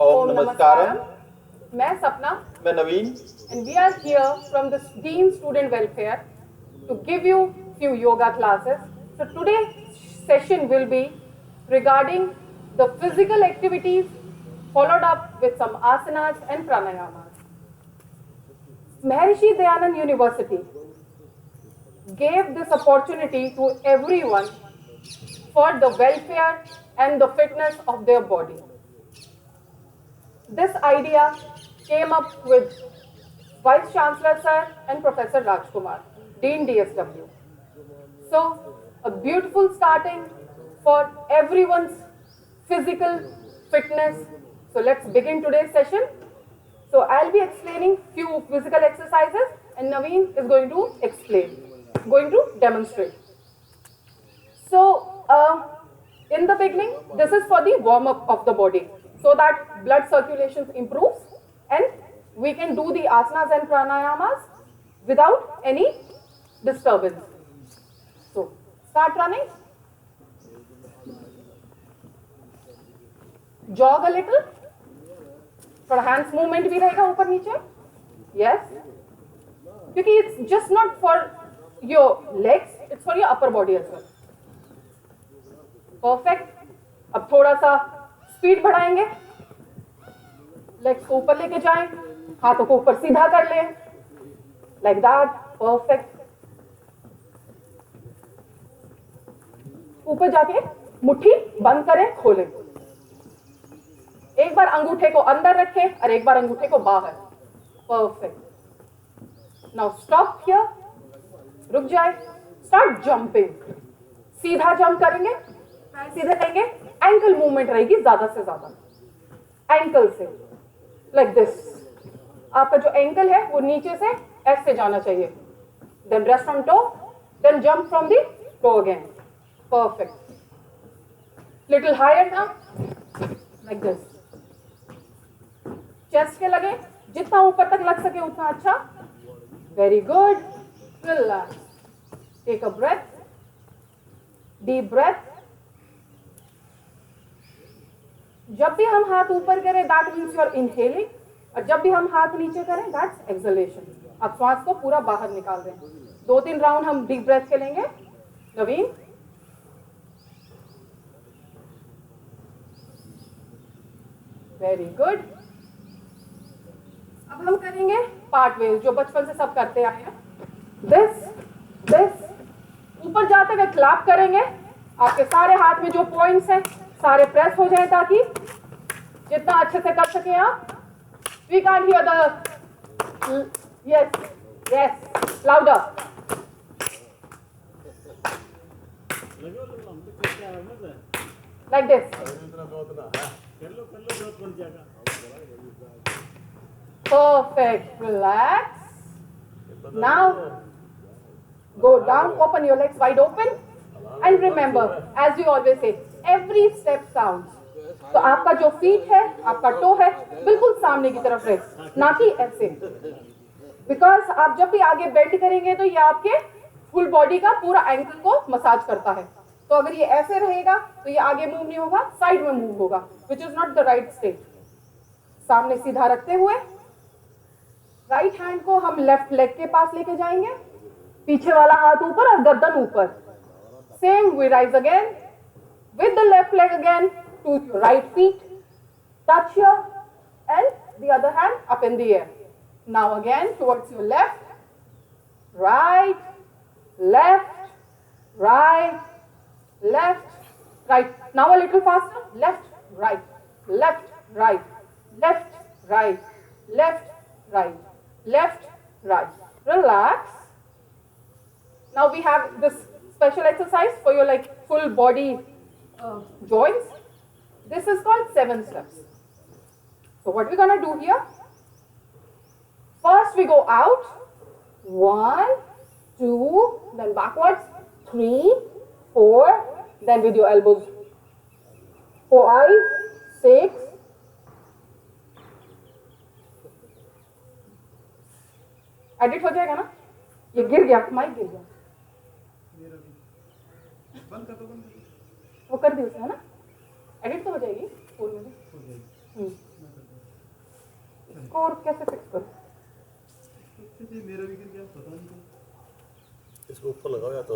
ओम नमस्कारम। मैं सपना मैं नवीन। and we are here from the Dean Student Welfare to give you few yoga classes. So today's session will be regarding the physical activities followed up with some asanas and pranayamas. Maharishi Dayanand University gave this opportunity to everyone for the welfare and the fitness of their body. This idea came up with Vice Chancellor Sir and Professor Rajkumar, Dean DSW. So, a beautiful starting for everyone's physical fitness. So, let's begin today's session. So, I'll be explaining few physical exercises and Naveen is going to demonstrate. So, in the beginning, this is for the warm-up of the body so that blood circulation improves and we can do the asanas and pranayamas without any disturbance. So, start running. Jog a little. थोड़ा hands movement भी रहेगा ऊपर नीचे. Yes. क्योंकि it's just not for your legs, it's for your upper body as well. Perfect. अब थोड़ा सा speed बढ़ाएंगे. लेग्स को ऊपर लेके जाएं, हाथों को ऊपर सीधा कर लें, लाइक दैट. परफेक्ट. ऊपर जाके मुट्ठी बंद करें, खोलें. एक बार अंगूठे को अंदर रखें और एक बार अंगूठे को बाहर. परफेक्ट. Now stop here. रुक जाए. Start jumping. सीधा जंप करेंगे, सीधे रहेंगे. एंकल मूवमेंट रहेगी ज्यादा से ज्यादा. एंकल से लाइक दिस. आपका जो एंकल है वो नीचे से ऐसे जाना चाहिए. Then rest from toe, then jump from the toe again. Perfect. Little higher now, like this. Chest के लगे, जितना ऊपर तक लग सके उतना अच्छा. Very good. Relax. Take a breath. Deep breath. जब भी हम हाथ ऊपर करें that means you are inhaling, और जब भी हम हाथ नीचे करें दैट्स एक्सहेलेशन. आप श्वास को पूरा बाहर निकाल रहे हैं. 2-3 राउंड हम डीप ब्रेथ के लेंगे. नवीन. Very good. अब हम करेंगे पार्ट वेज जो बचपन से सब करते आए हैं. दिस. ऊपर जाते हुए क्लैप करेंगे. आपके सारे हाथ में जो पॉइंट्स हैं सारे प्रेस हो जाए ताकि जितना अच्छे से कर सके आप. We can't hear the. Yes louder. Like this. Perfect. Relax. Now go down, open your legs wide open, and remember, as we always say, every step counts. तो आपका जो फीट है, आपका टो है, बिल्कुल सामने की तरफ रहे, ना कि ऐसे. बिकॉज आप जब भी आगे बेंड करेंगे तो ये आपके फुल बॉडी का पूरा एंकल को मसाज करता है. तो अगर ये ऐसे रहेगा तो ये आगे मूव नहीं होगा, साइड में मूव होगा, which is not the right state. सामने सीधा रखते हुए राइट हैंड को हम लेफ्ट लेग के पास लेके जाएंगे. पीछे वाला हाथ ऊपर और गर्दन ऊपर. Same we rise again with the left leg again to your right feet. Touch here and the other hand up in the air. Now again towards your left, right, left, right, left, right. Now a little faster. Left, right, left, right, left, right, left, right, left, right. Relax. Now we have this special exercise for your like full body joints. This is called 7 steps. So what we're gonna do here? First we go out. 1, 2, then backwards. 3, 4, then with your elbows. 5, 6. Edit हो जाएगा ना? ये गिर गया, mic गिर गया. वो कर दी उसने, है ना? एडिट तो हो जाएगी फोन में. स्कोर कैसे फिक्स करूं? मेरा भी क्या पता नहीं। इसको ऊपर लगाओ या तो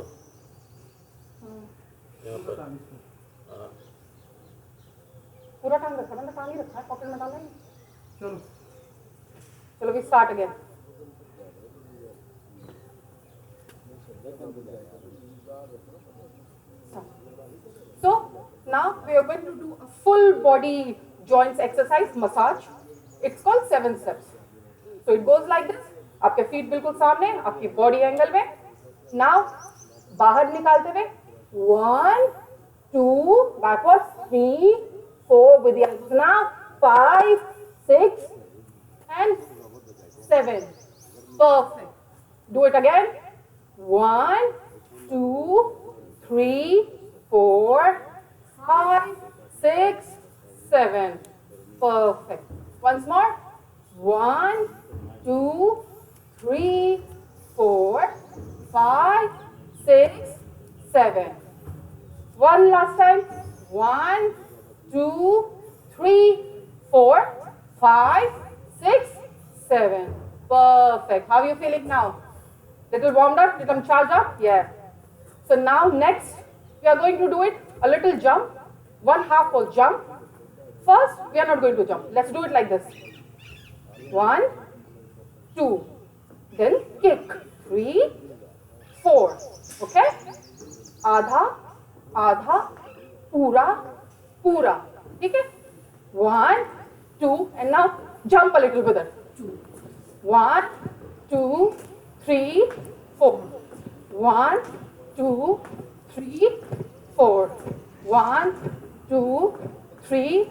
यहाँ पर। हाँ पूरा टांग रखा, मैंने टांग ही रखा है, पॉकेट में डाला ही। चलो चलो we start again. So now we are going to do a full body joints exercise massage. It's called 7 steps. So it goes like this. आपके feet बिल्कुल सामने, आपकी body angle में. Now बाहर निकालते हुए 1, 2, backwards 3, 4 with the elbows. Now 5, 6 and 7. Perfect. Do it again. 1, 2, 3, 4, 5, 6, 7. Perfect. Once more. 1, 2, 3, 4, 5, 6, 7. One last time. 1, 2, 3, 4, 5, 6, 7. Perfect. How are you feeling now? Little warmed up, little charged up? Yeah. So now next, we are going to do it a little jump, 1/2 full jump. First, we are not going to jump. Let's do it like this. 1, 2, then kick. 3, 4. Okay? आधा, आधा, पूरा, पूरा. ठीक है? 1, 2, and now jump a little bit. 1, 2, 3, 4. 1, 2, 3, 4. 1, 2, 3,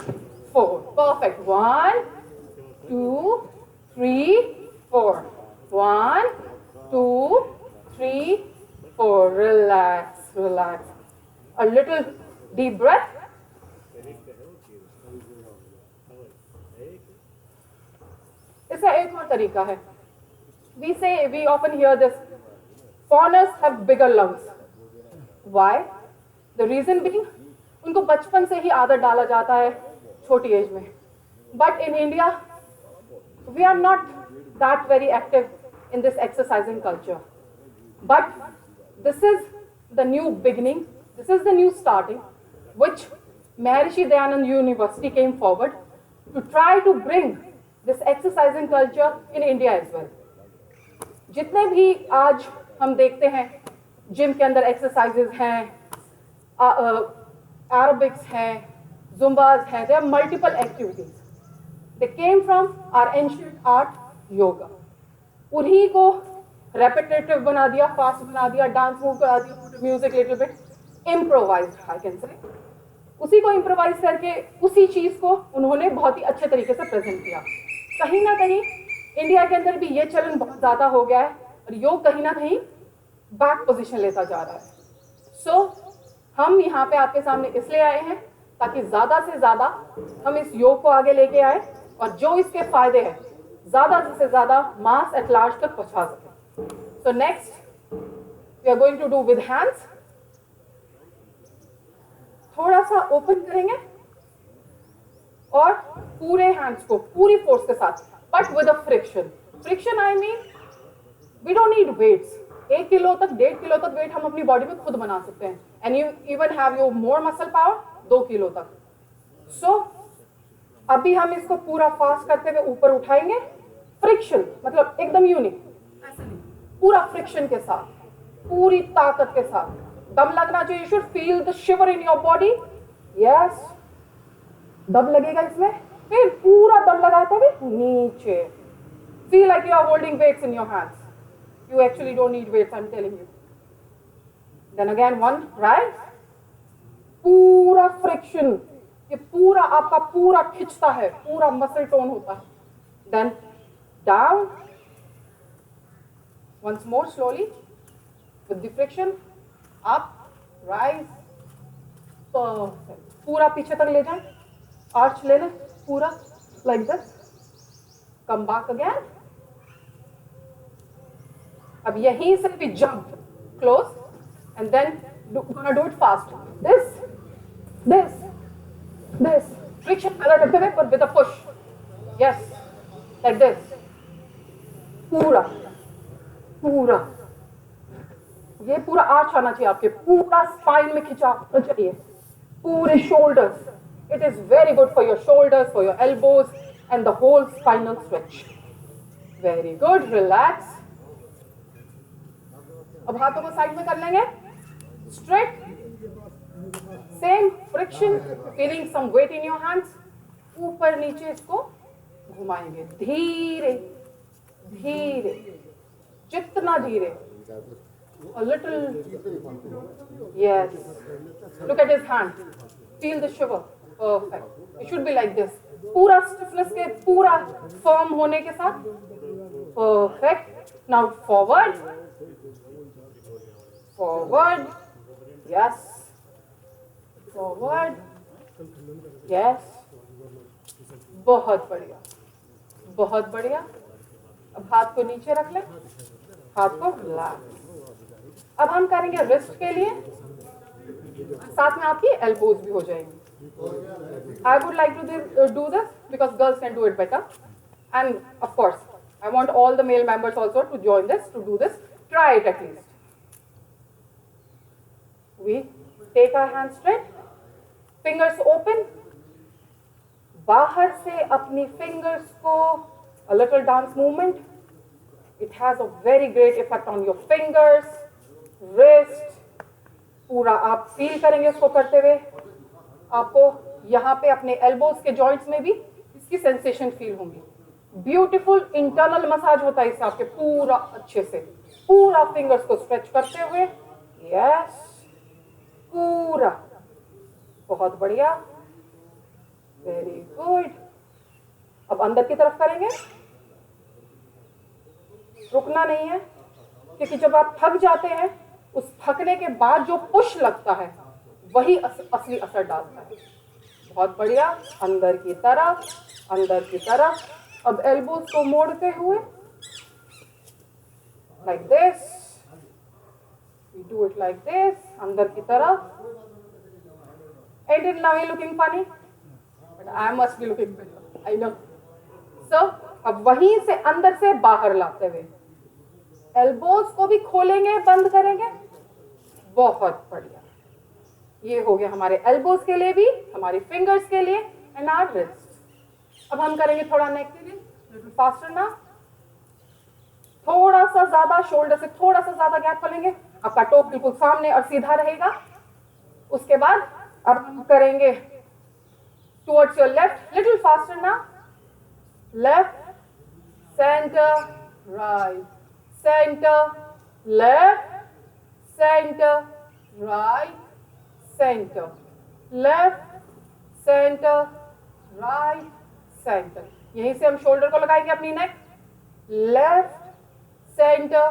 4. Perfect. 1, 2, 3, 4. 1, 2, 3, 4. Relax, relax. A little deep breath. इसका एक और तरीका है. We often hear this. Foreigners have bigger lungs. Why? The reason being, उनको बचपन से ही आदत डाला जाता है छोटी एज में. But in India, we are not that very active in this exercising culture. But this is the new beginning. This is the new starting, which Maharishi Dayanand University came forward to try to bring this exercising culture in India as well. जितने भी आज हम देखते हैं gym के अंदर exercises हैं, aerobics हैं, जुम्बाज हैं, there are multiple activities. They came from our ancient art, yoga. उन्हीं को repetitive बना दिया, fast बना दिया, dance move बना दिया, music little bit, improvised I can say. उसी को improvise करके उसी चीज को उन्होंने बहुत ही अच्छे तरीके से प्रेजेंट किया. कहीं ना कहीं इंडिया के अंदर भी ये चलन बहुत ज्यादा हो गया है और योग कहीं ना कहीं बैक पोजीशन लेता जा रहा है. सो हम यहाँ पे आपके सामने इसलिए आए हैं ताकि ज्यादा से ज्यादा हम इस योग को आगे लेके आए और जो इसके फायदे हैं ज्यादा से ज्यादा मास एट लार्ज तक पहुंचा सके. So next we are going to do with hands. थोड़ा सा ओपन करेंगे और पूरे हैंड्स को पूरी फोर्स के साथ, but with a friction. Friction I mean we don't need weights. 1 kilo तक 1.5 किलो तक वेट हम अपनी बॉडी में खुद बना सकते हैं. And you even have your more muscle power 2 kilo तक. सो अभी हम इसको पूरा फास्ट करते हुए ऊपर उठाएंगे. फ्रिक्शन मतलब एकदम यूनिक, पूरा फ्रिक्शन के साथ, पूरी ताकत के साथ. दम लगना चाहिए. You should feel the shiver in your body. Yes, दम लगेगा इसमें. फिर पूरा दम लगाते हुए नीचे. Feel like you are holding weights in your hands. You actually don't need weights, I'm telling you. Then again, one, right? पूरा फ्रिक्शन, ये पूरा आपका पूरा खिंचता है, पूरा मसल टोन होता है. Then down. Once more slowly with the friction. Up, rise. Perfect. पूरा पीछे तक ले जाएं. आर्च ले लें पूरा like this. Come back again. अब यहीं से भी jump close and then gonna do it fast. This, friction. पीछे पैदा करते हुए पर with a push, yes like this, पूरा पूरा, ये पूरा आर्च आना चाहिए आपके, पूरा स्पाइन में खिंचाव चाहिए, पूरे shoulders. It is very good for your shoulders, for your elbows and the whole spinal stretch. Very good, relax. अब हाथों को साइड में कर लेंगे, straight, same friction, feeling some weight in your hands. ऊपर नीचे इसको घुमाएंगे धीरे धीरे, जितना धीरे, a little, yes, look at his hand, feel the shiver, perfect, it should be like this, पूरा stiffness के, पूरा firm होने के साथ, perfect. Now forward, forward, yes, forward, yes, बहुत बढ़िया, बहुत बढ़िया. अब हाथ को नीचे रख ले, हाथ को रिलैक्स. अब हम करेंगे रिस्ट के लिए, साथ में आपकी एल्बोज भी हो जाएंगी. I would like to do this because girls can do it better, and of course I want all the male members also to join this, to do this. Try it at least. We take our hands straight, fingers open, बाहर से अपनी fingers को, a little dance movement. It has a very great effect on your fingers, wrist. पूरा आप feel करेंगे इसको करते हुए. आपको यहाँ पे अपने एल्बोज के जॉइंट्स में भी इसकी सेंसेशन फील होंगी. ब्यूटीफुल इंटरनल मसाज होता है इससे आपके, पूरा अच्छे से, पूरा फिंगर्स को स्ट्रेच करते हुए. यस, पूरा, बहुत बढ़िया, वेरी गुड. अब अंदर की तरफ करेंगे, रुकना नहीं है, क्योंकि जब आप थक जाते हैं, उस थकने के बाद जो पुश लगता है वही असली असर डालता है. बहुत बढ़िया, अंदर की तरफ, अंदर की तरफ. अब एल्बोज को मोड़ते हुए, like this, we do it like this, अंदर की तरफ. And it now looking funny, but I must be looking better, I know. So अब वहीं से अंदर से बाहर लाते हुए एल्बोज को भी खोलेंगे, बंद करेंगे. बहुत बढ़िया, ये हो गया हमारे एल्बोज के लिए भी, हमारी फिंगर्स के लिए, एंड आवर रिस्ट. अब हम करेंगे थोड़ा नेक के लिए, लिटिल फास्टर ना, थोड़ा सा ज्यादा शोल्डर से थोड़ा सा ज्यादा गैप खोलेंगे. आपका टोप बिल्कुल सामने और सीधा रहेगा. उसके बाद अब हम करेंगे towards your left, little faster ना, left, centre, right, centre, left, centre, right, centre, left, centre, right, centre. यहीं से हम शोल्डर को लगाएंगे अपनी neck. Left, centre,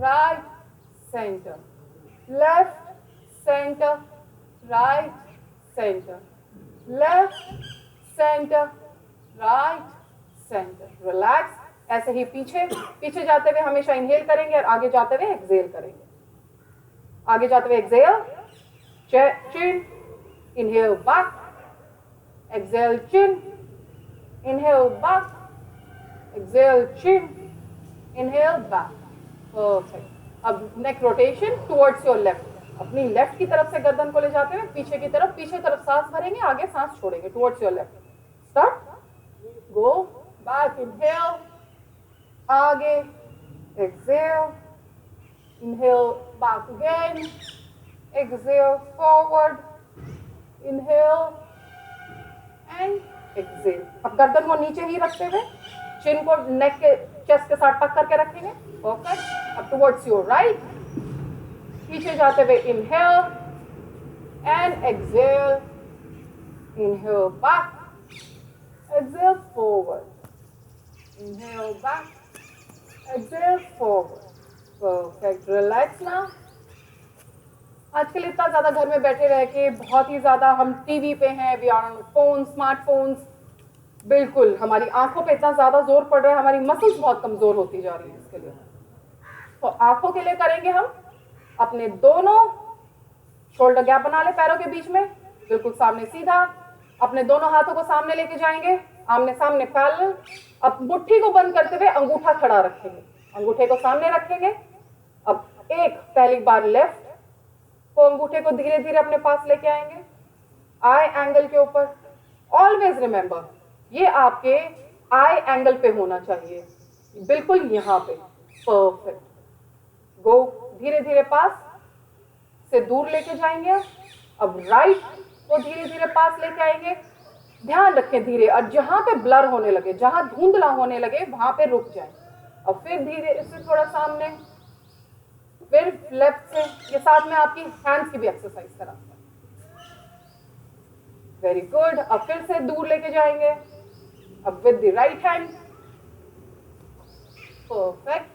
right, centre, left, centre, right, centre, left, centre, right, centre. Relax. ऐसे ही पीछे पीछे जाते हुए हमेशा इनहेल करेंगे और आगे जाते हुए एक्सहेल करेंगे. आगे जाते हुए exhale, chin, inhale back, exhale chin, inhale back, exhale chin, inhale back. Perfect. अब neck rotation towards your left. अपनी लेफ्ट की तरफ से गर्दन को ले जाते हुए पीछे की तरफ, पीछे तरफ सांस भरेंगे, आगे सांस छोड़ेंगे. towards your left. Start. Go back. Inhale. आगे. Exhale. Inhale back again. Exhale forward. Inhale and exhale. अब गर्दन को नीचे ही रखते हुए चिन को नेक के चेस्ट के साथ टक करके रखेंगे. परफेक्ट. अब टुवर्ड्स योर राइट. पीछे जाते हुए inhale and exhale. Inhale back. Exhale forward. Inhale back. Exhale forward. Perfect. Relax ना. आजकल इतना ज़्यादा घर में बैठे रह के बहुत ही ज़्यादा हम टीवी पे हैं, we are on phone, smartphones. बिल्कुल हमारी आंखों पे इतना ज़्यादा जोर पड़ रहा है, हमारी मसल्स बहुत कमज़ोर होती जा रही हैं. इसके लिए तो आंखों के लिए करेंगे हम अपने दोनों शोल्डर गैप बना ले पैरों के बीच में, बिल्कुल सामने सीधा. अपने दोनों हाथों को सामने लेके जाएंगे, आमने सामने पैरेलल। अब मुट्ठी को बंद करते हुए अंगूठा खड़ा रखेंगे, अंगूठे को सामने रखेंगे। अब एक पहली बार लेफ्ट को अंगूठे को धीरे धीरे अपने पास लेके आएंगे, आई एंगल के ऊपर। ऑलवेज रिमेंबर, ये आपके आई एंगल पे होना चाहिए, बिल्कुल यहाँ पे। परफेक्ट। गो, धीरे धीरे पास से दूर लेके जाएंगे। अब राइट को धीरे धीरे पास लेके आएंगे। ध्यान रखें धीरे, और जहां पे ब्लर होने लगे, जहां धुंधला होने लगे, वहां पे रुक जाए। और फिर धीरे इससे थोड़ा सामने, फिर लेफ्ट से। ये साथ में आपकी हैंड्स की भी एक्सरसाइज कराता है। Very good. अब फिर से दूर लेके जाएंगे, अब with the right hand. Perfect.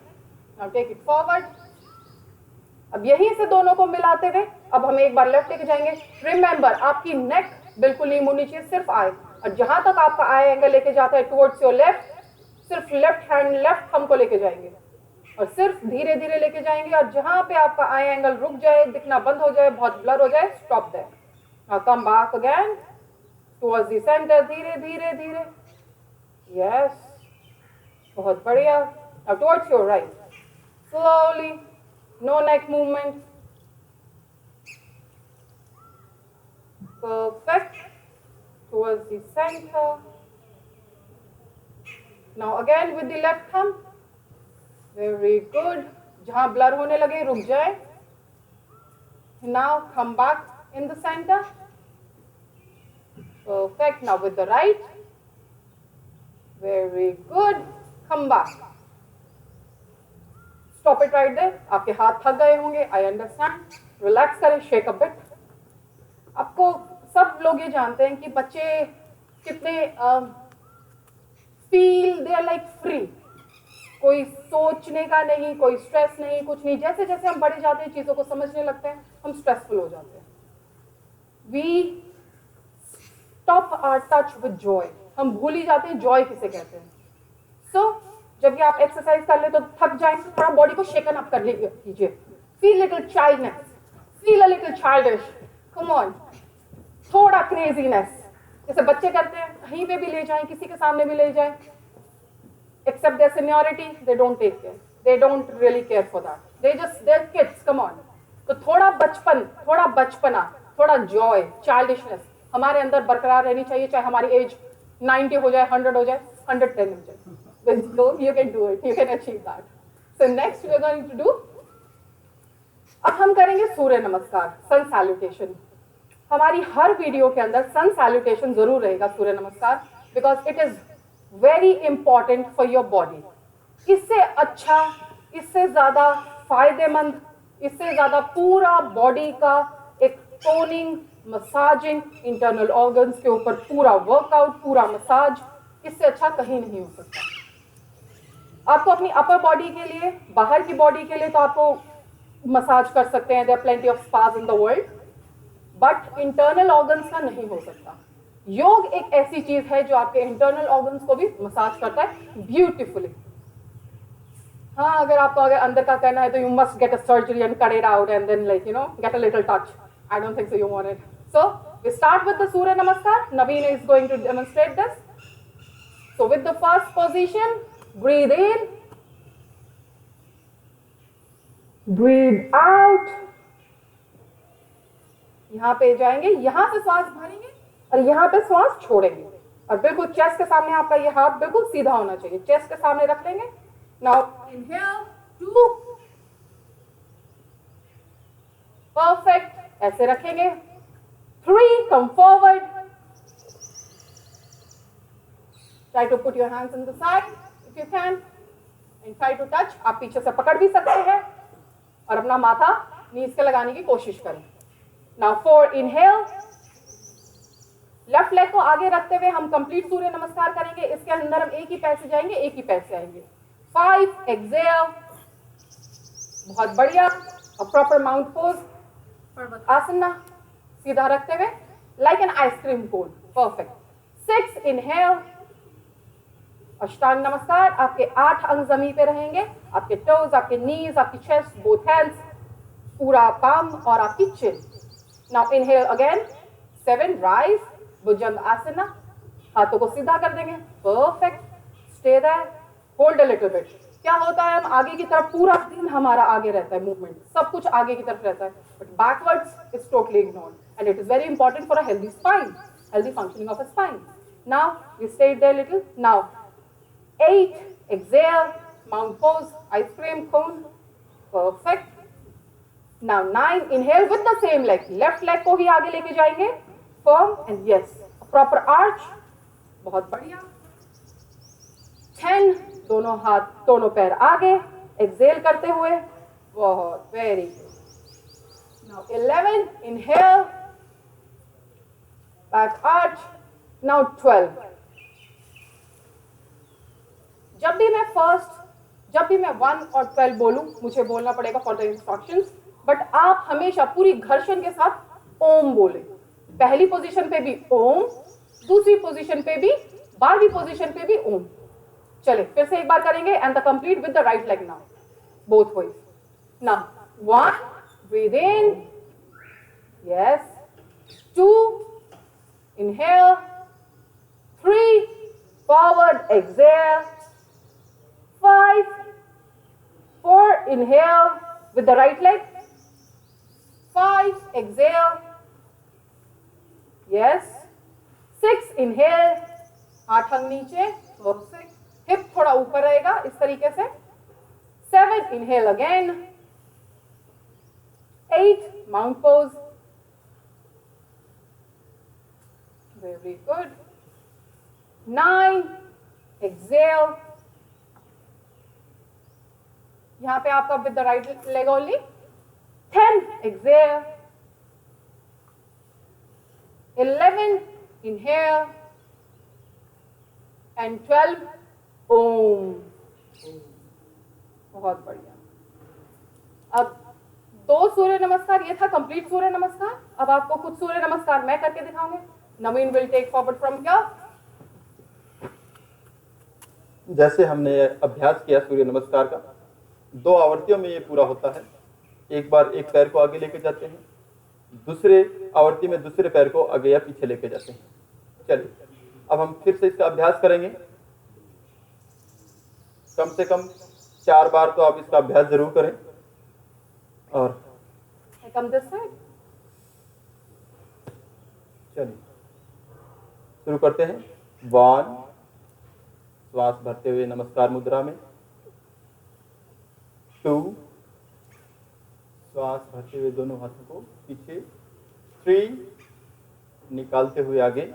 Now take it forward. अब यहीं से दोनों को मिलाते हुए अब हम एक बार लेफ्ट लेके जाएंगे। रिमेंबर, आपकी नेक बिल्कुल नहीं मुड़नी चाहिए, सिर्फ आई। और जहां तक आपका आई एंगल लेके जाता है टुवर्ड्स योर लेफ्ट, सिर्फ लेफ्ट हैंड लेफ्ट थंब को लेके जाएंगे और सिर्फ धीरे धीरे लेके जाएंगे। और जहां पे आपका आई एंगल रुक जाए, दिखना बंद हो जाए, बहुत ब्लर हो जाए, stop there. Now come back again towards the centre, धीरे धीरे धीरे। यस, बहुत बढ़िया। Now towards your right, slowly, no neck movement. Perfect. Towards the center. Now again with the left thumb. Very good. जहां blur होने लगे रुक जाए. Now come back in the center. Perfect. Now with the right. Very good. Come back. Stop it right there. आपके हाथ थक गए होंगे, आई अंडरस्टैंड। रिलैक्स करें, शेक अ बिट। आपको सब लोग ये जानते हैं कि बच्चे कितने feel they are like free, कोई सोचने का नहीं, कोई स्ट्रेस नहीं, कुछ नहीं। जैसे जैसे हम बड़े जाते हैं, चीजों को समझने लगते हैं, हम स्ट्रेसफुल हो जाते हैं। We stop our touch with joy, हम भूल ही जाते हैं जॉय किसे कहते हैं। सो जब भी आप एक्सरसाइज कर ले तो थक जाएंगे, थोड़ा बॉडी को शेकन अप कर लीजिए। Feel little childness, feel a little childish, come on, थोड़ा क्रेजीनेस, जैसे बच्चे करते हैं। कहीं पे भी ले जाएं, किसी के सामने भी ले जाएं, except their seniority, they don't take care, they don't really care for that, they just their kids, come on. तो थोड़ा बचपन, थोड़ा बचपना, थोड़ा जॉय, चाइल्डिशनेस हमारे अंदर बरकरार रहनी चाहिए, चाहे हमारी एज 90 हो जाए, 100 हो जाए, 110 हो जाए। So you can do it, you can achieve that. So next we are going to do, अब हम करेंगे सूर्य नमस्कार, सन सैल्यूटेशन। हमारी हर वीडियो के अंदर सन सैल्यूटेशन जरूर रहेगा, सूर्य नमस्कार, because it is very important for your body. इससे अच्छा, इससे ज्यादा फायदेमंद, इससे ज्यादा पूरा बॉडी का एक टोनिंग, मसाजिंग, इंटरनल ऑर्गन्स के ऊपर पूरा वर्कआउट, पूरा मसाज, इससे अच्छा कहीं नहीं हो सकता। आपको अपनी अपर बॉडी के लिए, बाहर की बॉडी के लिए तो आपको मसाज कर सकते हैं, there are plenty of spas in the world, but internal organs का नहीं हो सकता। योग एक ऐसी चीज है जो आपके इंटरनल ऑर्गन्स को भी मसाज करता है ब्यूटीफुली। हाँ, अगर आपको अगर अंदर का करना है तो you must get a surgery and cut it out and then like get a little touch. I don't think so you want it. So we start with the Surya namaskar. Naveen is going to demonstrate this. So with the first position, breathe in, breathe out. यहां पे जाएंगे, यहां से श्वास भरेंगे और यहां पे श्वास छोड़ेंगे और बिल्कुल चेस्ट के सामने आपका ये हाथ बिल्कुल सीधा होना चाहिए, चेस्ट के सामने रख लेंगे. नाउ इनहेल 2, परफेक्ट, ऐसे रखेंगे. 3, come forward. Try to put your hands on the side if you can and try to touch. आप पीछे से पकड़ भी सकते हैं और अपना माथा नीज के लगाने की कोशिश करें. Now 4, inhale. लेफ्ट लेग को आगे रखते हुए हम कंप्लीट सूर्य नमस्कार करेंगे. इसके अंदर हम एक ही पैर से जाएंगे, एक ही पैर से आएंगे. 5, exhale. बहुत बढ़िया. और प्रॉपर माउंट पोज, आसना सीधा रखते हुए like an ice cream cone. Perfect. 6, inhale. अष्टांग नमस्कार. आपके 8 अंग जमीन पे रहेंगे, आपके टोज, आपके नीज, आपकी चेस्ट, बोथ हैंड्स, पूरा पाम और आपकी chin. Now inhale again. 7, rise. Bhujangasana, हाथों को सीधा कर देंगे, perfect, stay there, hold a little bit. क्या होता है, हम आगे की तरफ, पूरा दिन हमारा आगे रहता है, मूवमेंट सब कुछ आगे की तरफ रहता है, but backwards is totally ignored and it is very important for a healthy spine, healthy functioning of a spine. Now we stayed there little. Now 8, exhale, mount pose, ice cream cone, perfect. Now 9, inhale with the same leg, left leg को ही आगे लेके जाएंगे, firm and yes, proper arch, बहुत बढ़िया। 10, दोनों हाथ दोनों पैर आगे, exhale करते हुए, बहुत very good। Now 11, inhale, back arch, now 12। जब भी मैं 1 और 12 बोलूं, मुझे बोलना पड़ेगा फॉर द इंस्ट्रक्शंस, बट आप हमेशा पूरी घर्षण के साथ ओम बोले। पहली पोजीशन पे भी ओम, दूसरी पोजीशन पे भी, 12वीं पोजीशन पे भी ओम। चले फिर से एक बार करेंगे, and the complete with the right leg now, both ways. Now 1, breathe in, yes, 2, inhale, 3, forward, exhale, 5, 4, inhale with the right leg, 5, exhale, yes, 6, inhale, हाथ हंग नीचे, perfect, हिप थोड़ा ऊपर रहेगा इस तरीके से, 7, inhale again, 8, mount pose, very good, 9, exhale, यहां पे आपका with the right leg only, 10, exhale, 11, inhale, and 12, ओम। बहुत बढ़िया। अब 2 सूर्य नमस्कार, ये था कंप्लीट सूर्य नमस्कार। अब आपको कुछ सूर्य नमस्कार मैं करके दिखाऊंगी। Naveen will take forward from here. जैसे हमने अभ्यास किया सूर्य नमस्कार का, 2 आवर्तियों में ये पूरा होता है। एक बार एक पैर को आगे लेके जाते हैं, दूसरे आवर्ती में दूसरे पैर को आगे या पीछे लेके जाते हैं। चलिए अब हम फिर से इसका अभ्यास करेंगे। कम से कम 4 बार तो आप इसका अभ्यास जरूर करें। और चलिए शुरू करते हैं। 1, श्वास भरते हुए नमस्कार मुद्रा में। 2, श्वास भरते हुए दोनों हाथों को पीछे। 3, निकालते हुए आगे,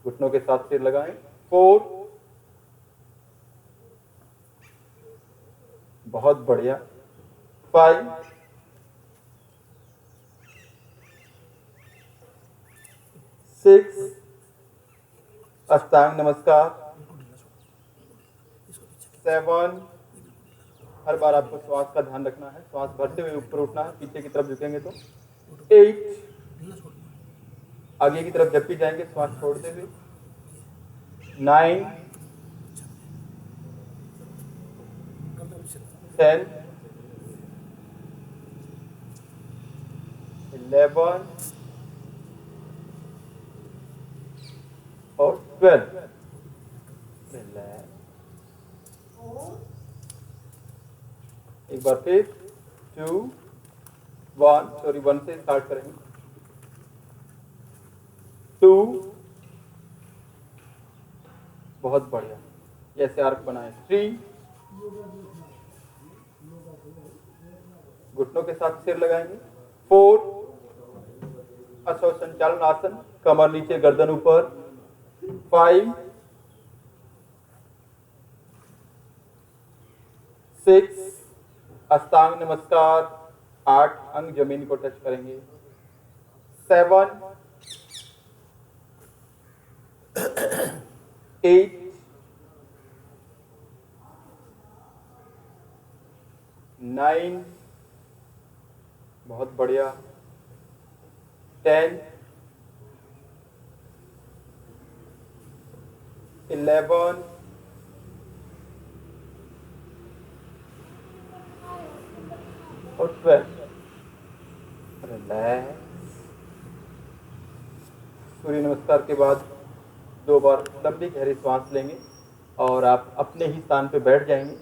घुटनों के साथ सिर लगाएं। 4, बहुत बढ़िया। 5, 6, अष्टांग नमस्कार। 7, हर बार आपको श्वास का ध्यान रखना है, श्वास भरते हुए ऊपर उठना है, पीछे की तरफ झुकेंगे तो। 8, आगे की तरफ जब भी जाएंगे श्वास छोड़ते हुए। 9, 10, 11 और 12। एक बार फिर 2, 1, सॉरी 1 से स्टार्ट करेंगे। 2, बहुत बढ़िया, ऐसे आर्क बनाएं। 3, घुटनों के साथ सिर लगाएंगे। 4, अश्व संचालन आसन, कमर नीचे गर्दन ऊपर। 5, 6, अष्टांग नमस्कार, 8 अंग जमीन को टच करेंगे। 7, 8, 9, बहुत बढ़िया। 10, 11 और 12। रिलैक्स। सूर्य नमस्कार के बाद 2 बार लंबी गहरी सांस लेंगे और आप अपने ही स्थान पे बैठ जाएंगे।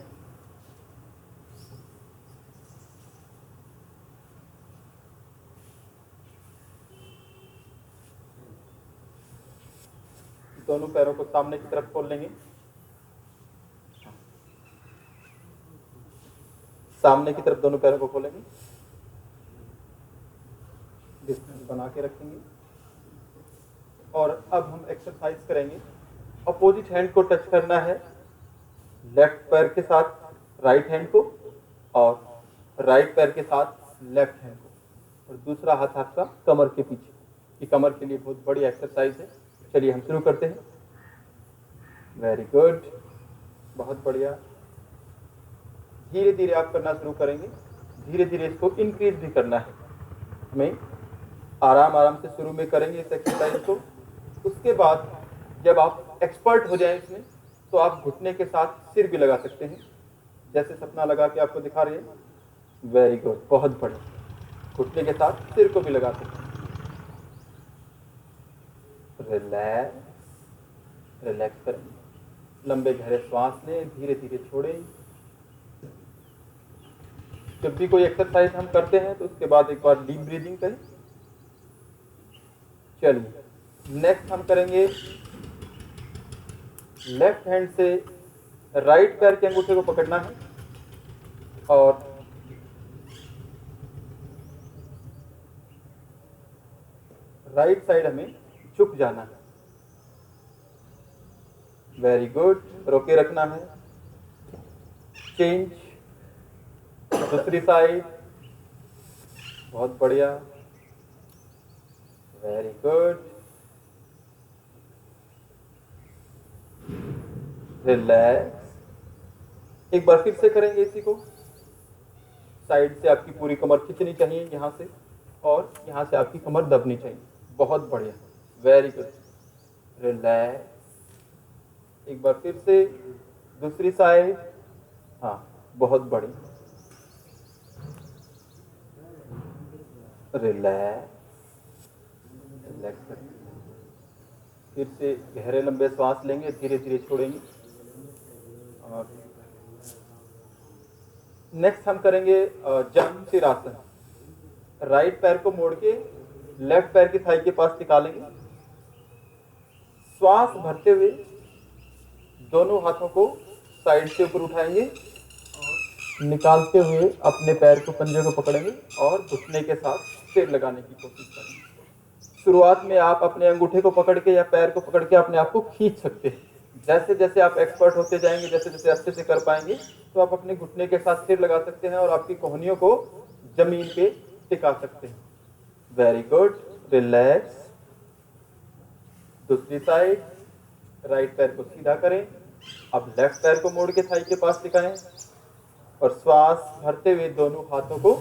दोनों पैरों को सामने की तरफ खोल लेंगे। सामने की तरफ दोनों पैरों को खोलेंगे, डिस्टेंस बना के रखेंगे और अब हम एक्सरसाइज करेंगे। अपोजिट हैंड को टच करना है, लेफ्ट पैर के साथ राइट हैंड को और राइट पैर के साथ लेफ्ट हैंड को, और दूसरा हाथ आपका कमर के पीछे। ये कमर के लिए बहुत बड़ी एक्सरसाइज है। चलिए हम शुरू करते हैं। वेरी गुड, बहुत बढ़िया। धीरे धीरे आप करना शुरू करेंगे, धीरे धीरे इसको इंक्रीज भी करना है। हमें आराम आराम से शुरू में करेंगे इस एक्सरसाइज को। उसके बाद जब आप एक्सपर्ट हो जाएं इसमें तो आप घुटने के साथ सिर भी लगा सकते हैं, जैसे सपना लगा के आपको दिखा रहे हैं। वेरी गुड, बहुत बढ़िया। घुटने के साथ सिर को भी लगा सकते हैं। रिलैक्स, रिलैक्स करें, लंबे गहरे सांस लें, धीरे धीरे छोड़ें। जब भी कोई एक्सरसाइज हम करते हैं तो उसके बाद एक बार डीप ब्रीदिंग करें। चलिए नेक्स्ट हम करेंगे, लेफ्ट हैंड से राइट पैर के अंगूठे को पकड़ना है और राइट साइड हमें झुक जाना है। वेरी गुड, रोके रखना है। चेंज, दूसरी साइड, बहुत बढ़िया। Very good, relax. एक बार फिर से करेंगे इसी को। साइड से आपकी पूरी कमर खिंचनी चाहिए यहाँ से, और यहाँ से आपकी कमर दबनी चाहिए। बहुत बढ़िया, वेरी गुड, रिलैक्स। एक बार फिर से दूसरी साइड। हाँ, बहुत बढ़िया, रिलैक्स, रिलैक्स करें। फिर से गहरे लंबे सांस लेंगे, धीरे धीरे छोड़ेंगे। और नेक्स्ट हम करेंगे जानुसिरासन। राइट पैर को मोड़ के लेफ्ट पैर की थाई के पास निकालेंगे। श्वास भरते हुए दोनों हाथों को साइड से ऊपर उठाएंगे और निकालते हुए अपने पैर को, पंजे को पकड़ेंगे और घुटने के साथ सिर लगाने की कोशिश करेंगे। शुरुआत में आप अपने अंगूठे को पकड़ के या पैर को पकड़ के अपने आप को खींच सकते हैं। जैसे जैसे आप एक्सपर्ट होते जाएंगे, जैसे जैसे अच्छे से कर पाएंगे, तो आप अपने घुटने के साथ सिर लगा सकते हैं और आपकी कोहनियों को जमीन पे टिका सकते हैं। Very good, relax. दूसरी साइड, राइट पैर को सीधा करें। अब लेफ्ट पैर को मोड़ के थाई के पास टिकाएं और श्वास भरते हुए दोनों हाथों को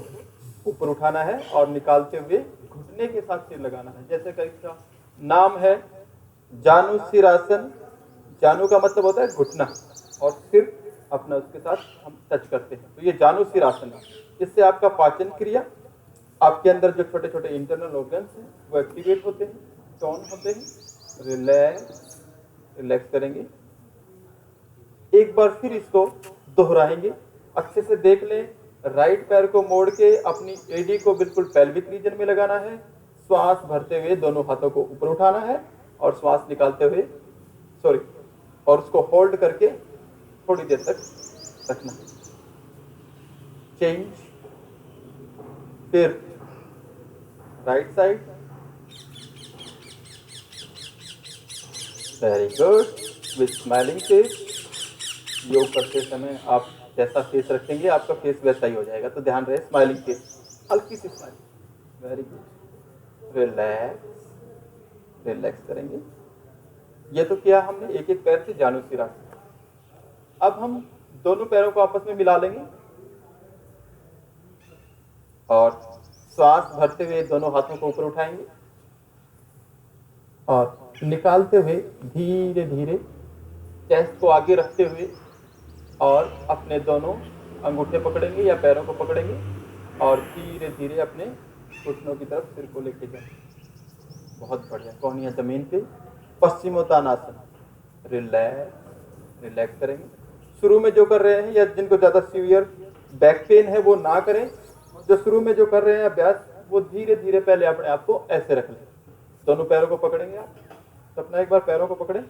ऊपर उठाना है और निकालते हुए घुटने के साथ सिर लगाना है। जैसे कि इसका नाम है जानुसिरासन। जानु का मतलब होता है घुटना, और सिर अपना उसके साथ हम टच करते हैं, तो ये जानुसिरासन है। इससे आपका पाचन क्रिया, आपके अंदर जो छोटे छोटे इंटरनल ऑर्गन्स हैं वो एक्टिवेट होते हैं, टोन होते हैं। रिलैक्स, रिलैक्स करेंगे। एक बार फिर इसको दोहराएंगे। अच्छे से देख लें, राइट पैर को मोड़ के अपनी एडी को बिल्कुल पेल्विक रीजन में लगाना है। श्वास भरते हुए दोनों हाथों को ऊपर उठाना है और श्वास निकालते हुए और उसको होल्ड करके थोड़ी देर तक रखना है। चेंज, फिर right side. Very good, with smiling face. योग करते समय आप जैसा फेस रखेंगे आपका फेस वैसा ही हो जाएगा, तो ध्यान रहे स्माइलिंग फेस, हल्की सी smile. Very good, relax, relax करेंगे। ये तो किया हमने एक एक पैर से जानुसिरासन। अब हम दोनों पैरों को आपस में मिला लेंगे और श्वास भरते हुए दोनों हाथों को ऊपर उठाएंगे और निकालते हुए धीरे धीरे चेस्ट को आगे रखते हुए और अपने दोनों अंगूठे पकड़ेंगे या पैरों को पकड़ेंगे और धीरे धीरे अपने घुटनों की तरफ सिर को लेके जाएंगे। बहुत बढ़िया। कोहनियाँ जमीन पे, पश्चिमोत्तानासन, रिलैक्स, रिलैक्स करेंगे। शुरू में जो कर रहे हैं या जिनको ज़्यादा सीवियर बैक पेन है वो ना करें। जो शुरू में जो कर रहे हैं अभ्यास वो धीरे धीरे पहले अपने आप को ऐसे रख लें। दोनों पैरों को पकड़ेंगे आप, तो अपना एक बार पैरों को पकड़ें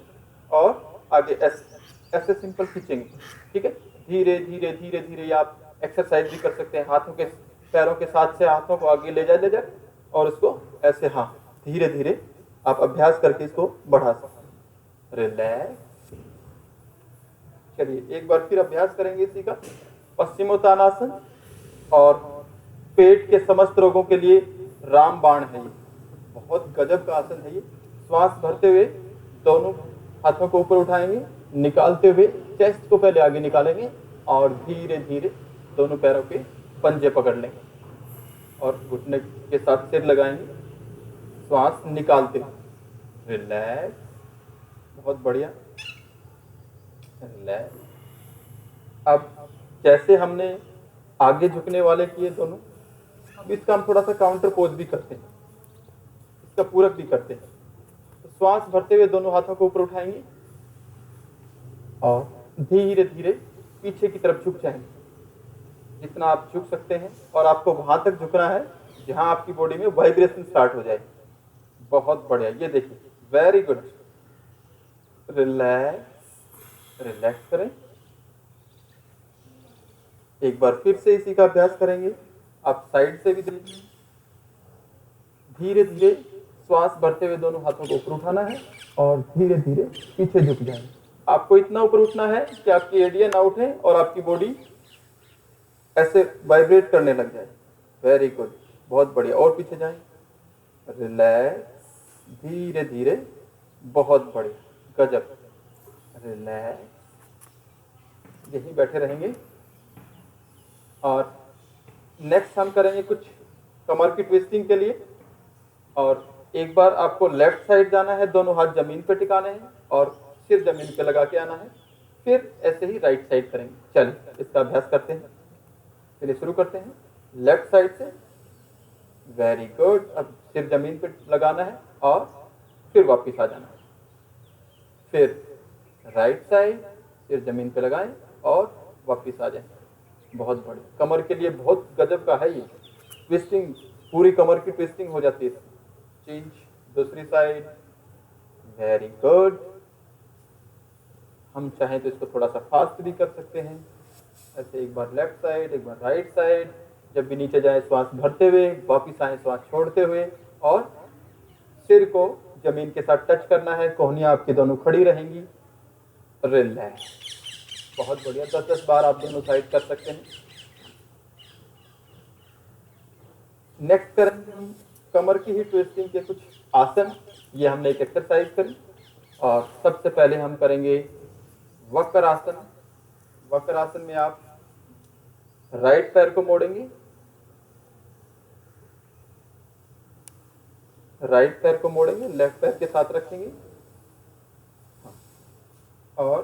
और आगे ऐसे ऐसे सिंपल खींचेंगे, ठीक है। धीरे धीरे धीरे धीरे आप एक्सरसाइज भी कर सकते हैं, हाथों के पैरों के साथ से हाथों को आगे ले जा और उसको ऐसे, हाँ, धीरे धीरे आप अभ्यास करके इसको बढ़ा सकते हैं। रिलैक्स। चलिए एक बार फिर अभ्यास करेंगे इसी का, पश्चिमोत्तानासन। और पेट के समस्त रोगों के लिए रामबाण है ये, बहुत गजब का आसन है ये। श्वास भरते हुए दोनों हाथों को ऊपर उठाएंगे, निकालते हुए चेस्ट को पहले आगे निकालेंगे और धीरे धीरे दोनों पैरों के पंजे पकड़ लेंगे और घुटने के साथ सिर लगाएंगे, श्वास निकालते हुए। रिलैक्स, बहुत बढ़िया, रिलैक्स। अब जैसे हमने आगे झुकने वाले किए दोनों, अब इसका हम थोड़ा सा काउंटर पोज भी करते हैं, इसका पूरक भी करते हैं। तो श्वास भरते हुए दोनों हाथों को ऊपर उठाएंगे और धीरे धीरे पीछे की तरफ झुक जाएंगे, जितना आप झुक सकते हैं। और आपको वहां तक झुकना है जहां आपकी बॉडी में वाइब्रेशन स्टार्ट हो जाए। बहुत बढ़िया, ये देखिए, वेरी गुड। रिलैक्स, रिलैक्स करें। एक बार फिर से इसी का अभ्यास करेंगे। आप साइड से भी देखिए, धीरे धीरे श्वास भरते हुए दोनों हाथों को ऊपर उठाना है और धीरे धीरे पीछे झुक जाएंगे। आपको इतना ऊपर उठना है कि आपकी एडिया ना उठे और आपकी बॉडी ऐसे वाइब्रेट करने लग जाए। वेरी गुड, बहुत बढ़िया। और पीछे जाएं। रिलैक्स, धीरे धीरे, बहुत बढ़िया, गजब। रिलैक्स, यहीं बैठे रहेंगे। और नेक्स्ट हम करेंगे कुछ कमर की ट्विस्टिंग के लिए। और एक बार आपको लेफ्ट साइड जाना है, दोनों हाथ जमीन पे टिकाने हैं और सिर जमीन पे लगा के आना है। फिर ऐसे ही राइट साइड करेंगे। चलिए इसका अभ्यास करते हैं। चलिए शुरू करते हैं लेफ्ट साइड से। Very good. अब सिर जमीन पे लगाना है और फिर वापस आ जाना है। फिर राइट साइड, सिर जमीन पे लगाएं और वापस आ जाएं। बहुत बढ़िया, कमर के लिए बहुत गजब का है ये ट्विस्टिंग, पूरी कमर की ट्विस्टिंग हो जाती है। चेंज, दूसरी साइड। Very good. हम चाहें तो इसको थोड़ा सा फास्ट भी कर सकते हैं। ऐसे एक बार लेफ्ट साइड, एक बार राइट साइड। जब भी नीचे जाए श्वास भरते हुए, वापिस आए श्वास छोड़ते हुए और सिर को जमीन के साथ टच करना है। कोहनियां आपकी दोनों खड़ी रहेंगी। रिलैक्स, बहुत बढ़िया। 10-10 बार आप दोनों साइड कर सकते हैं। नेक्स्ट करेंगे हम कमर की ही ट्विस्टिंग के कुछ आसन। ये हमने एक एक्सरसाइज करी। और सबसे पहले हम करेंगे वक्र आसन। वक्र आसन में आप राइट पैर को मोड़ेंगे, राइट पैर को मोड़ेंगे, लेफ्ट पैर के साथ रखेंगे और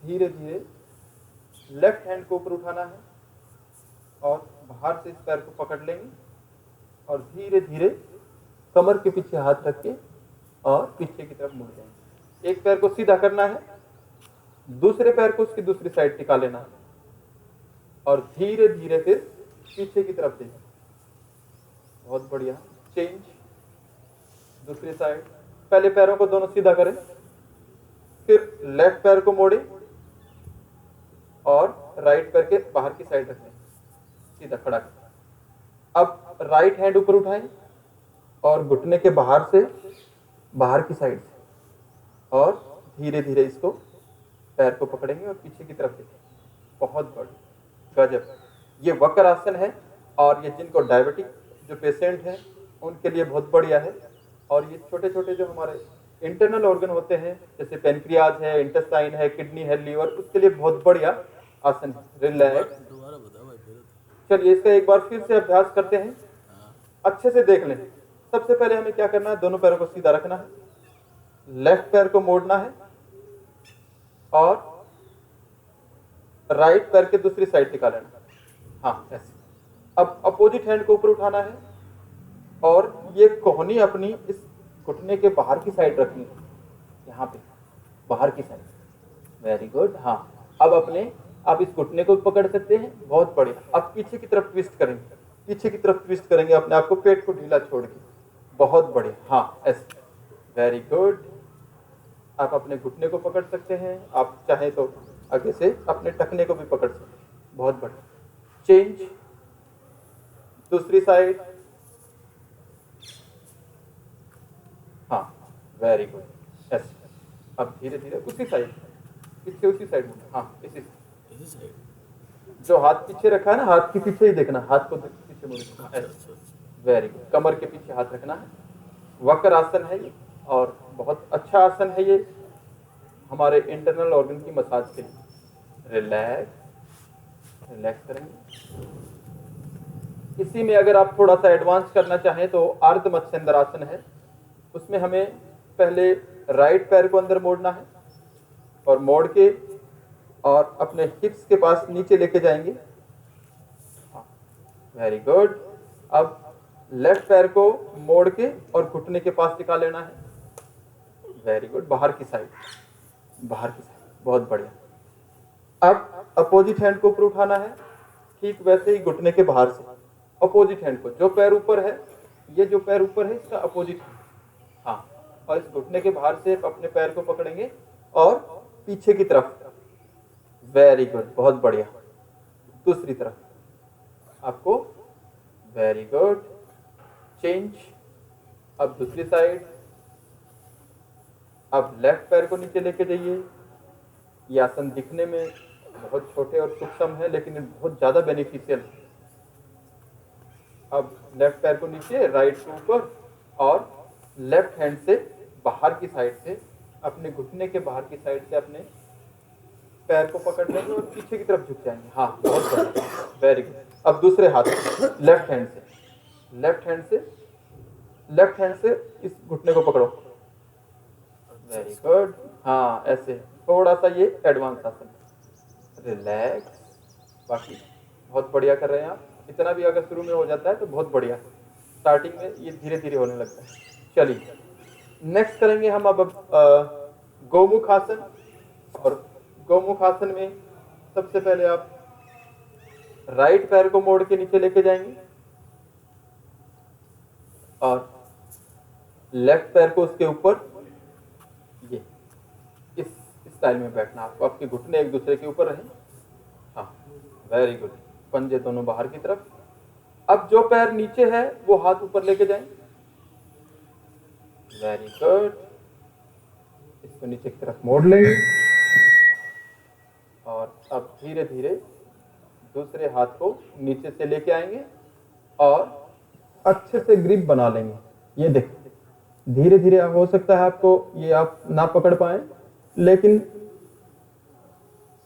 धीरे धीरे लेफ्ट हैंड को ऊपर उठाना है और बाहर से इस पैर को पकड़ लेंगे और धीरे धीरे कमर के पीछे हाथ रख के और पीछे की तरफ मुड़ जाएंगे। एक पैर को सीधा करना है, दूसरे पैर को उसकी दूसरी साइड टिका लेना है और धीरे धीरे फिर पीछे की तरफ देना। बहुत बढ़िया। चेंज, दूसरी साइड। पहले पैरों को दोनों सीधा करें, फिर लेफ्ट पैर को मोड़े और राइट पैर के बाहर की साइड रखें, सीधा खड़ा करें। अब राइट हैंड ऊपर उठाएं और घुटने के बाहर से, बाहर की साइड से, और धीरे धीरे इसको पैर को पकड़ेंगे और पीछे की तरफ देखें। बहुत बढ़िया, गजब। ये वक्र आसन है और ये जिनको डायबिटिक जो पेशेंट हैं उनके लिए बहुत बढ़िया है। और ये छोटे छोटे जो हमारे इंटरनल ऑर्गन होते हैं, जैसे पेनक्रियाज है, इंटेस्टाइन है, किडनी है, लीवर, उसके लिए बहुत बढ़िया आसन है। रिलैक्स। चलिए इसका एक बार फिर से अभ्यास करते हैं, अच्छे से देख लें। सबसे पहले हमें क्या करना है, दोनों पैरों को सीधा रखना है, लेफ्ट पैर को मोड़ना है और राइट पैर के दूसरी साइड टिका लेना है। हाँ, ऐसे। अब अपोजिट हैंड को ऊपर उठाना है और ये कोहनी अपनी इस घुटने के बाहर की साइड रखनी है, यहाँ पे बाहर की साइड। Very good. हाँ, अब अपने आप इस घुटने को पकड़ सकते हैं, बहुत बढ़िया। अब पीछे की तरफ ट्विस्ट करेंगे, पीछे की तरफ ट्विस्ट करेंगे अपने आप को, पेट को ढीला छोड़ के, बहुत बढ़िया। हाँ, ऐसे। Very good. आप अपने घुटने को पकड़ सकते हैं, आप चाहे तो आगे से अपने टखने को भी पकड़ सकते हैं, बहुत बढ़िया। चेंज, दूसरी साइड। हाँ, वेरी गुड, ऐसे। अब धीरे धीरे उसी साइड, पीछे उसी साइड में। हाँ, इसी जो हाथ पीछे रखा है ना, हाथ के पीछे ही देखना, हाथ को पीछे मुड़ना, ऐसे। Very good. कमर के पीछे हाथ रखना है। वक्र आसन है ये, और बहुत अच्छा आसन है ये हमारे इंटरनल ऑर्गन की मसाज के लिए। रिलैक्स, रिलैक्स करेंगे। इसी में अगर आप थोड़ा सा एडवांस करना चाहें तो अर्ध मत्स्येंद्र आसन है। उसमें हमें पहले राइट पैर को अंदर मोड़ना है, और मोड़ के और अपने हिप्स के पास नीचे लेके जाएंगे। Very good. अब लेफ्ट पैर को मोड़ के और घुटने के पास टिका लेना है। Very good. बाहर की साइड, बाहर की साइड, बहुत बढ़िया। अब अपोजिट हैंड को ऊपर उठाना है, ठीक वैसे ही घुटने के बाहर से। अपोजिट हैंड को, जो पैर ऊपर है, ये जो पैर ऊपर है इसका अपोजिट है। हाँ, और इस घुटने के बाहर से अपने पैर को पकड़ेंगे और पीछे की तरफ। वेरी गुड, बहुत बढ़िया। दूसरी तरफ आपको। Very good. चेंज। अब दूसरी साइड। अब लेफ्ट पैर को नीचे लेके जाइए। ये आसन दिखने में बहुत छोटे और सूक्ष्म है, लेकिन ये बहुत ज्यादा बेनिफिशियल है। अब लेफ्ट पैर को नीचे, राइट के ऊपर, और लेफ्ट हैंड से बाहर की साइड से, अपने घुटने के बाहर की साइड से अपने पैर को पकड़ लेंगे और पीछे की तरफ झुक जाएंगे। हाँ, बहुत बढ़िया। Very good. अब दूसरे हाथ, लेफ्ट हैंड से, लेफ्ट हैंड से, लेफ्ट हैंड से इस घुटने को पकड़ो। Very good. हाँ, ऐसे थोड़ा सा ये एडवांस आसन। रिलैक्स। बाकी बहुत बढ़िया कर रहे हैं आप। इतना भी अगर शुरू में हो जाता है तो बहुत बढ़िया। स्टार्टिंग में ये धीरे धीरे होने लगता है। चलिए, नेक्स्ट करेंगे हम अब गोमुख आसन। और गोमुख आसन में सबसे पहले आप राइट पैर को मोड़ के नीचे लेके जाएंगे, और लेफ्ट पैर को उसके ऊपर, ये इस स्टाइल में बैठना आपको। आपके घुटने एक दूसरे के ऊपर रहें। हाँ, वेरी गुड। पंजे दोनों बाहर की तरफ। अब जो पैर नीचे है वो हाथ ऊपर लेके जाएं। Very good. इसको नीचे की तरफ मोड़ लेंगे, और अब धीरे धीरे दूसरे हाथ को नीचे से लेके आएंगे और अच्छे से ग्रिप बना लेंगे। ये देखिए, धीरे धीरे हो सकता है आपको ये आप ना पकड़ पाए, लेकिन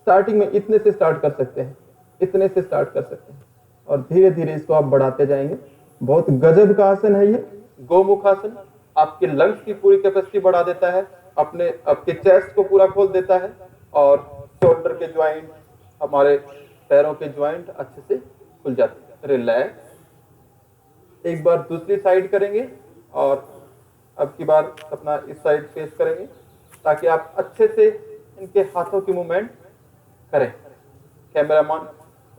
स्टार्टिंग में इतने से स्टार्ट कर सकते हैं, इतने से स्टार्ट कर सकते हैं, और धीरे धीरे इसको आप बढ़ाते जाएंगे। बहुत गजब का आसन है ये गोमुख आसन। आपके लंग्स की पूरी कैपेसिटी बढ़ा देता है, अपने आपके चेस्ट को पूरा खोल देता है, और शोल्डर के ज्वाइंट, हमारे पैरों के ज्वाइंट अच्छे से खुल जाते हैं। रिलैक्स। एक बार दूसरी साइड करेंगे, और अब की बार अपना इस साइड फेस करेंगे, ताकि आप अच्छे से इनके हाथों की मूवमेंट करें। कैमरामैन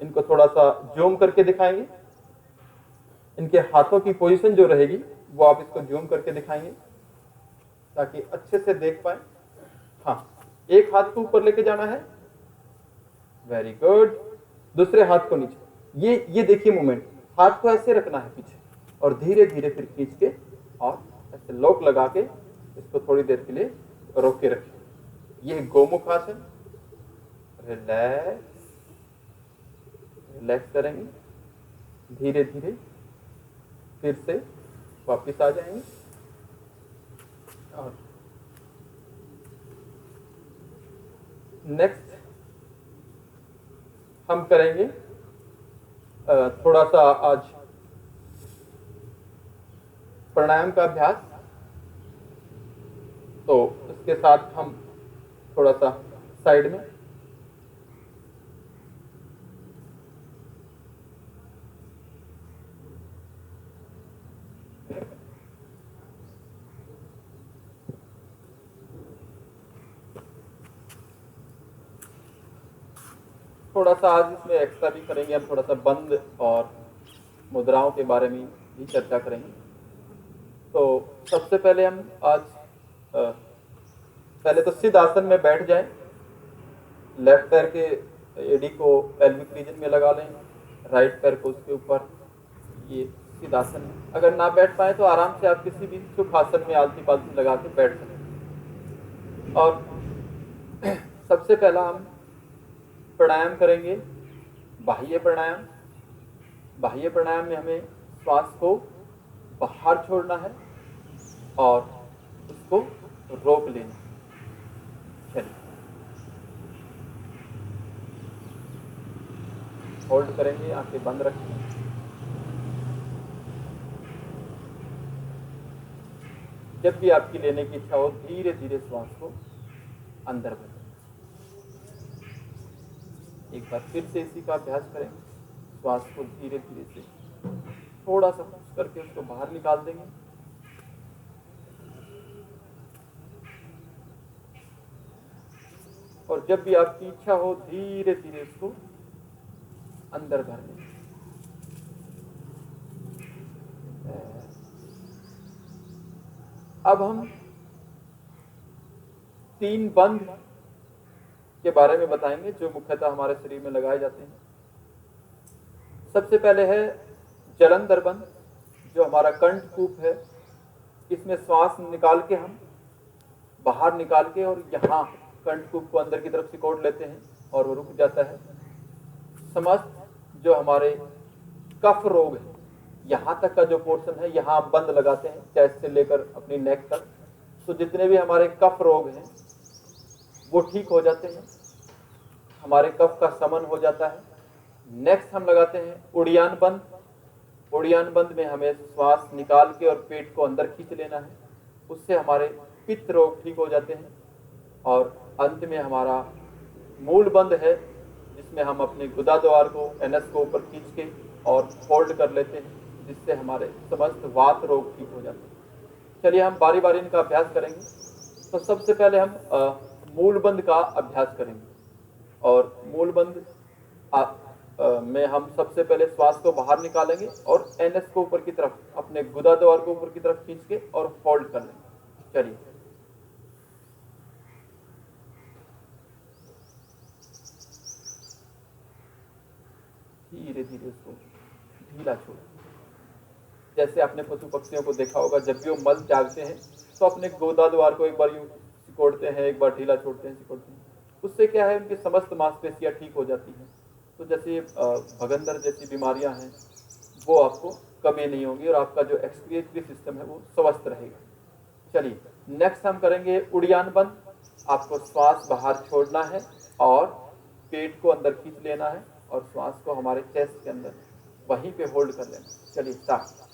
इनको थोड़ा सा जूम करके दिखाएंगे। इनके हाथों की पोजीशन जो रहेगी वो आप इसको जूम करके दिखाएंगे, ताकि अच्छे से देख पाए। हाँ, एक हाथ को ऊपर लेके जाना है। Very good. दूसरे हाथ को नीचे। ये देखिए मूवमेंट, हाथ को ऐसे रखना है पीछे, और धीरे धीरे फिर खींच के और ऐसे लॉक लगा के इसको थोड़ी देर के लिए रोक के रखिए। ये गोमुख आसन। रिलैक्स, रिलैक्स करेंगे। धीरे धीरे फिर से वापस आ जाएंगे, और नेक्स्ट हम करेंगे थोड़ा सा आज प्राणायाम का अभ्यास। तो इसके साथ हम थोड़ा सा साइड में थोड़ा सा आज इसमें एक्स्ट्रा भी करेंगे, हम थोड़ा सा बंद और मुद्राओं के बारे में भी चर्चा करेंगे। तो सबसे पहले हम आज पहले तो सिद्ध आसन में बैठ जाएं, लेफ्ट पैर के एडी को पेल्विक रीजन में लगा लें, राइट पैर को उसके ऊपर, ये सिद्ध आसन है। अगर ना बैठ पाए तो आराम से आप किसी भी सुख आसन में आलती पालती लगा के बैठ सकते। और सबसे पहला हम प्राणायाम करेंगे, बाह्य प्राणायाम। बाह्य प्राणायाम में हमें श्वास को बाहर छोड़ना है और उसको रोक लेना है। चलिए होल्ड करेंगे, आंखें बंद रखेंगे। जब भी आपकी लेने की इच्छा हो धीरे धीरे श्वास को अंदर भरें। एक बार फिर से इसी का अभ्यास करें। श्वास को धीरे धीरे से थोड़ा सा पुश करके उसको बाहर निकाल देंगे। और जब भी आपकी इच्छा हो धीरे धीरे उसको अंदर भर दें। अब हम 3 बंध के बारे में बताएंगे जो मुख्यतः हमारे शरीर में लगाए जाते हैं। सबसे पहले है जलंधर बंध, जो हमारा कंठकूप है। इसमें श्वास निकाल के हम बाहर निकाल के और यहाँ कंठकूप को अंदर की तरफ सिकोड़ लेते हैं और वो रुक जाता है। समस्त जो हमारे कफ रोग है, यहाँ तक का जो पोर्शन है, यहाँ आप बंद लगाते हैं चेस्ट से लेकर अपनी नेक तक। तो जितने भी हमारे कफ रोग हैं वो ठीक हो जाते हैं, हमारे कफ का शमन हो जाता है। नेक्स्ट हम लगाते हैं उड़ियान बंद। उड़ियान बंद में हमें श्वास निकाल के और पेट को अंदर खींच लेना है, उससे हमारे पित्त रोग ठीक हो जाते हैं। और अंत में हमारा मूल बंद है, जिसमें हम अपने गुदा द्वार को एनएस को ऊपर खींच के और होल्ड कर लेते हैं, जिससे हमारे समस्त वात रोग ठीक हो जाते हैं। चलिए हम बारी बारी इनका अभ्यास करेंगे। तो सबसे पहले हम मूल बंद का अभ्यास करेंगे। और मूल बंद में हम सबसे पहले श्वास को बाहर निकालेंगे और एनएस को ऊपर की तरफ, अपने गुदा द्वार को ऊपर की तरफ खींच के और होल्ड कर लेंगे। चलिए धीरे धीरे उसको ढीला छोड़ें। जैसे आपने पशु पक्षियों को देखा होगा, जब भी वो मल त्यागते हैं तो अपने गोदा द्वार को एक बार यूं सिकोड़ते हैं, एक बार ढीला छोड़ते हैं, सिकोड़ते हैं। उससे क्या है, उनकी समस्त मांसपेशियां ठीक हो जाती हैं। तो जैसे भगंदर जैसी बीमारियां हैं वो आपको कभी नहीं होंगी और आपका जो एक्सक्रीटरी सिस्टम है वो स्वस्थ रहेगा। चलिए नेक्स्ट हम करेंगे उड़ियान बंद। आपको श्वास बाहर छोड़ना है और पेट को अंदर खींच लेना है और श्वास को हमारे चेस्ट के अंदर वहीं पे होल्ड कर लेना। चलिए स्टार्ट।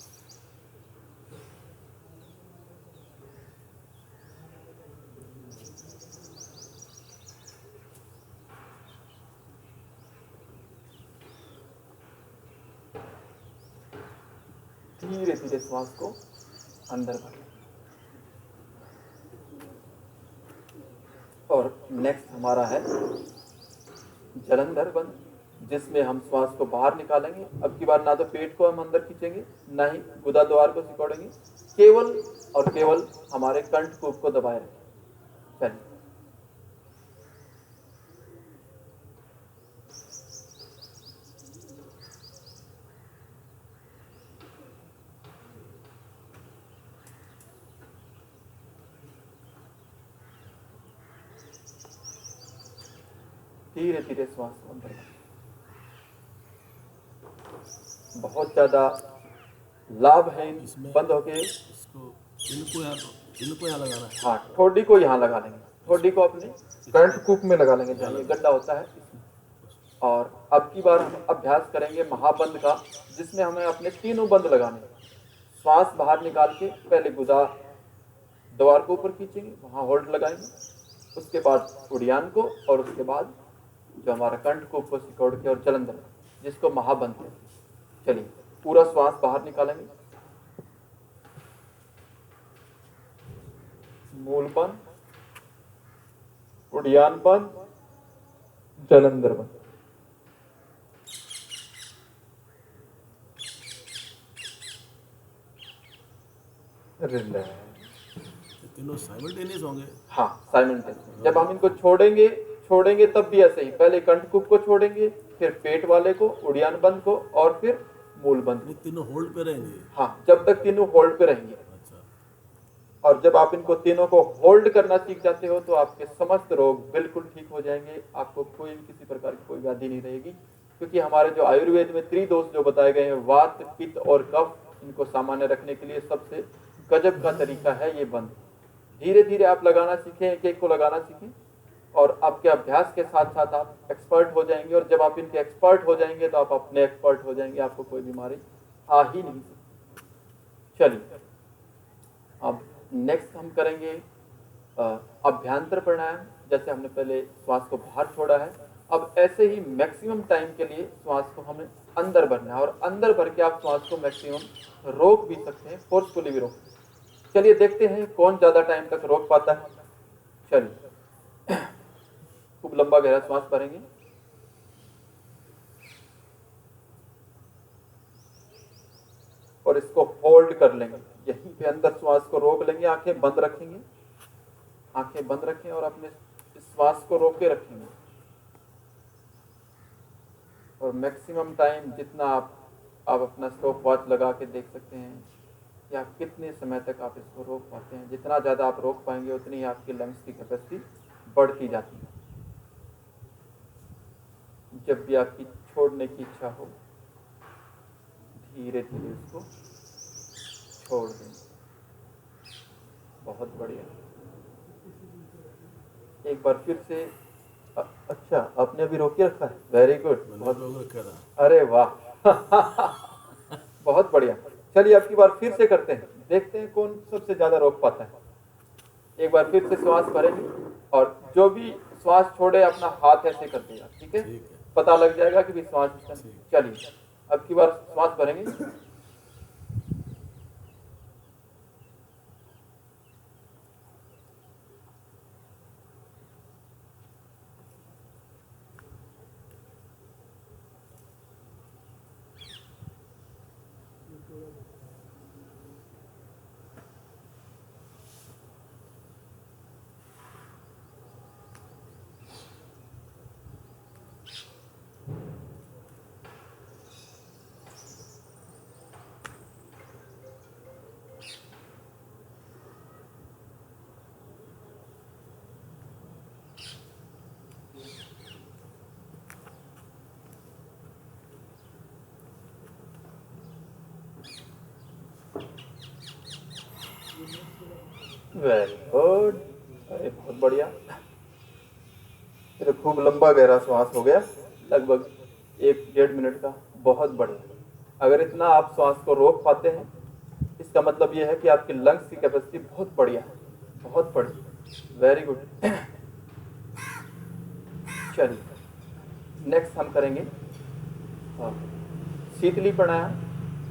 धीरे धीरे श्वास को अंदर भरें। और नेक्स्ट हमारा है जलंधर बंद, जिसमें हम श्वास को बाहर निकालेंगे। अब की बार ना तो पेट को हम अंदर खींचेंगे, ना ही गुदा द्वार को सिकोड़ेंगे, केवल और केवल हमारे कंठकूप को दबाए रखें। चलिए धीरे धीरे श्वास को अंदर भरें। बहुत ज्यादा लाभ है बंद होके। इसको इनको यहाँ लगाना है। हाँ, ठोडी को यहाँ लगा लेंगे, ठोडी को अपने कंठकूप में लगा लेंगे जहाँ ये गड्ढा होता है। और अब की बार हम अभ्यास करेंगे महाबंद का, जिसमें हमें अपने 3 बंद लगाने हैं। श्वास बाहर निकाल के पहले गुदा द्वार को ऊपर खींचेंगे, वहाँ होल्ड लगाएंगे। उसके बाद उड़ियान को और उसके बाद जो हमारा कंठकूप को सिकोड़ के और जलंधर, जिसको महाबंद है। चलिए पूरा श्वास बाहर निकालेंगे। मूल बंद, उड़ियान बंद, जलंधर बंद। रिलैक्स। ये तीनों साइमल्टेनियस होंगे। हाँ, साइमल्टेनियस। जब हम इनको छोड़ेंगे तब भी ऐसे ही, पहले कंठकूप को छोड़ेंगे, फिर पेट वाले को, उड़ियान बंद को, और फिर मूल बंद ये को। तीनों होल्ड पे रहेंगे। हाँ, जब तक तीनों होल्ड पे रहेंगे। अच्छा। और जब आप इनको तीनों को होल्ड करना सीख जाते हो तो आपके समस्त रोग बिल्कुल ठीक हो जाएंगे, आपको कोई भी किसी प्रकार की कोई व्याधि नहीं रहेगी। क्योंकि हमारे जो आयुर्वेद में त्रिदोष जो बताए गए हैं, वात, पित्त और कफ, इनको सामान्य रखने के लिए सबसे गजब का तरीका है ये बंद। धीरे धीरे आप लगाना सीखें, एक एक को लगाना सीखें, और आपके अभ्यास के साथ साथ आप एक्सपर्ट हो जाएंगे। और जब आप इनके एक्सपर्ट हो जाएंगे तो आप अपने एक्सपर्ट हो जाएंगे, आपको कोई बीमारी आ ही नहीं सकती। चलिए, अब नेक्स्ट हम करेंगे अभ्यंतर प्राणायाम। जैसे हमने पहले श्वास को बाहर छोड़ा है, अब ऐसे ही मैक्सिमम टाइम के लिए श्वास को हमें अंदर भरना है, और अंदर भर के आप श्वास को मैक्सिमम रोक भी सकते हैं, फोर्सफुली भी रोक सकते हैं। चलिए देखते हैं कौन ज्यादा टाइम तक रोक पाता है। चलिए, खूब लंबा गहरा श्वास भरेंगे, और इसको होल्ड कर लेंगे। यहीं पे अंदर श्वास को रोक लेंगे, आंखें बंद रखेंगे, आंखें बंद रखें और अपने श्वास को रोक के रखेंगे। और मैक्सिमम टाइम जितना आप अपना स्टॉप वॉच लगा के देख सकते हैं कि आप कितने समय तक आप इसको रोक पाते हैं। जितना ज़्यादा आप रोक पाएंगे उतनी ही आपकी लंग्स की कैपेसिटी बढ़ती जाती है। जब भी आपकी छोड़ने की इच्छा हो, धीरे धीरे इसको छोड़ दें। बहुत बढ़िया। एक बार फिर से अच्छा, आपने अभी रोक के रखा है, वेरी गुड, बहुत अरे वाह बहुत बढ़िया। चलिए अब की बार फिर से करते हैं, देखते हैं कौन सबसे ज्यादा रोक पाता है। एक बार फिर से श्वास भरेंगे, और जो भी श्वास छोड़े अपना हाथ ऐसे कर देगा, ठीक है? पता लग जाएगा कि भी श्वास। चलिए अब की बार श्वास भरेंगे, वेरी गुड, अरे बहुत बढ़िया। फिर खूब लंबा गहरा श्वास हो गया, लगभग 1-1.5 मिनट का, बहुत बढ़िया। अगर इतना आप श्वास को रोक पाते हैं, इसका मतलब यह है कि आपकी लंग्स की कैपेसिटी बहुत बढ़िया है, बहुत बढ़िया, वेरी गुड। चलिए नेक्स्ट हम करेंगे शीतली प्राणायाम।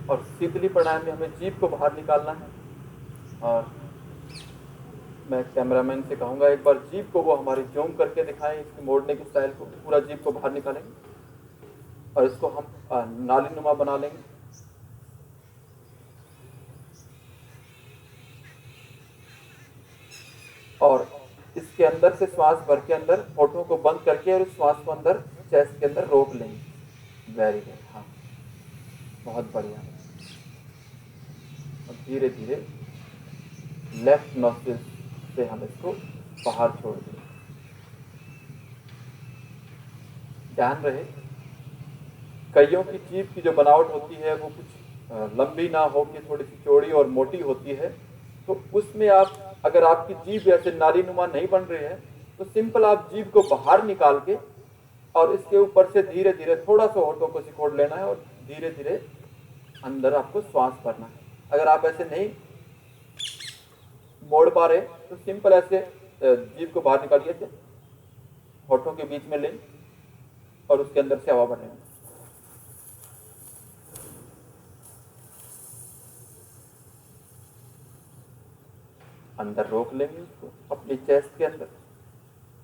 और शीतली प्राणायाम में हमें जीभ को बाहर निकालना है, और मैं कैमरामैन से कहूँगा एक बार जीभ को वो हमारी जूम करके दिखाएं, इसकी मोड़ने की स्टाइल को। पूरा जीभ को बाहर निकालेंगे और इसको हम नाली नुमा बना लेंगे। और इसके अंदर से श्वास भर के अंदर होठों को बंद करके और इस श्वास को अंदर चेस्ट के अंदर रोक लेंगे। वेरी गुड, हाँ बहुत बढ़िया। और धीरे धीरे लेफ्ट नोस्ट्रिल से हम इसको बाहर छोड़ दें। ध्यान रहे, कईयों की जीभ की जो बनावट होती है वो कुछ लंबी ना हो के थोड़ी सी चौड़ी और मोटी होती है, तो उसमें आप अगर आपकी जीभ ऐसे नाली नुमा नहीं बन रही है तो सिंपल आप जीभ को बाहर निकाल के और इसके ऊपर से धीरे धीरे थोड़ा सा होठों को सिकोड़ लेना है और धीरे धीरे अंदर आपको श्वास भरना है। अगर आप ऐसे नहीं मोड़ पा रहे तो सिंपल ऐसे जीभ को बाहर निकालिए, ऐसे होठों के बीच में लें और उसके अंदर से हवा भरें। अंदर रोक लेंगे उसको अपनी चेस्ट के अंदर।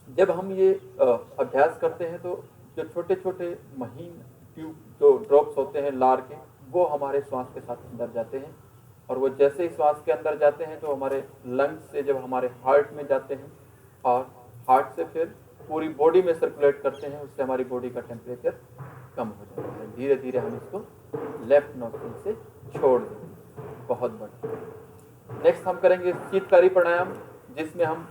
जब हम ये अभ्यास करते हैं तो जो छोटे छोटे महीन ट्यूब जो ड्रॉप्स होते हैं लार के, वो हमारे श्वास के साथ अंदर जाते हैं और वो जैसे ही श्वास के अंदर जाते हैं तो हमारे लंग्स से जब हमारे हार्ट में जाते हैं और हार्ट से फिर पूरी बॉडी में सर्कुलेट करते हैं, उससे हमारी बॉडी का टेम्परेचर कम हो जाता है। धीरे धीरे हम इसको लेफ्ट नोस्ट्रिल से छोड़ देंगे। बहुत बढ़िया। नेक्स्ट हम करेंगे शीतकारी प्राणायाम, जिसमें हम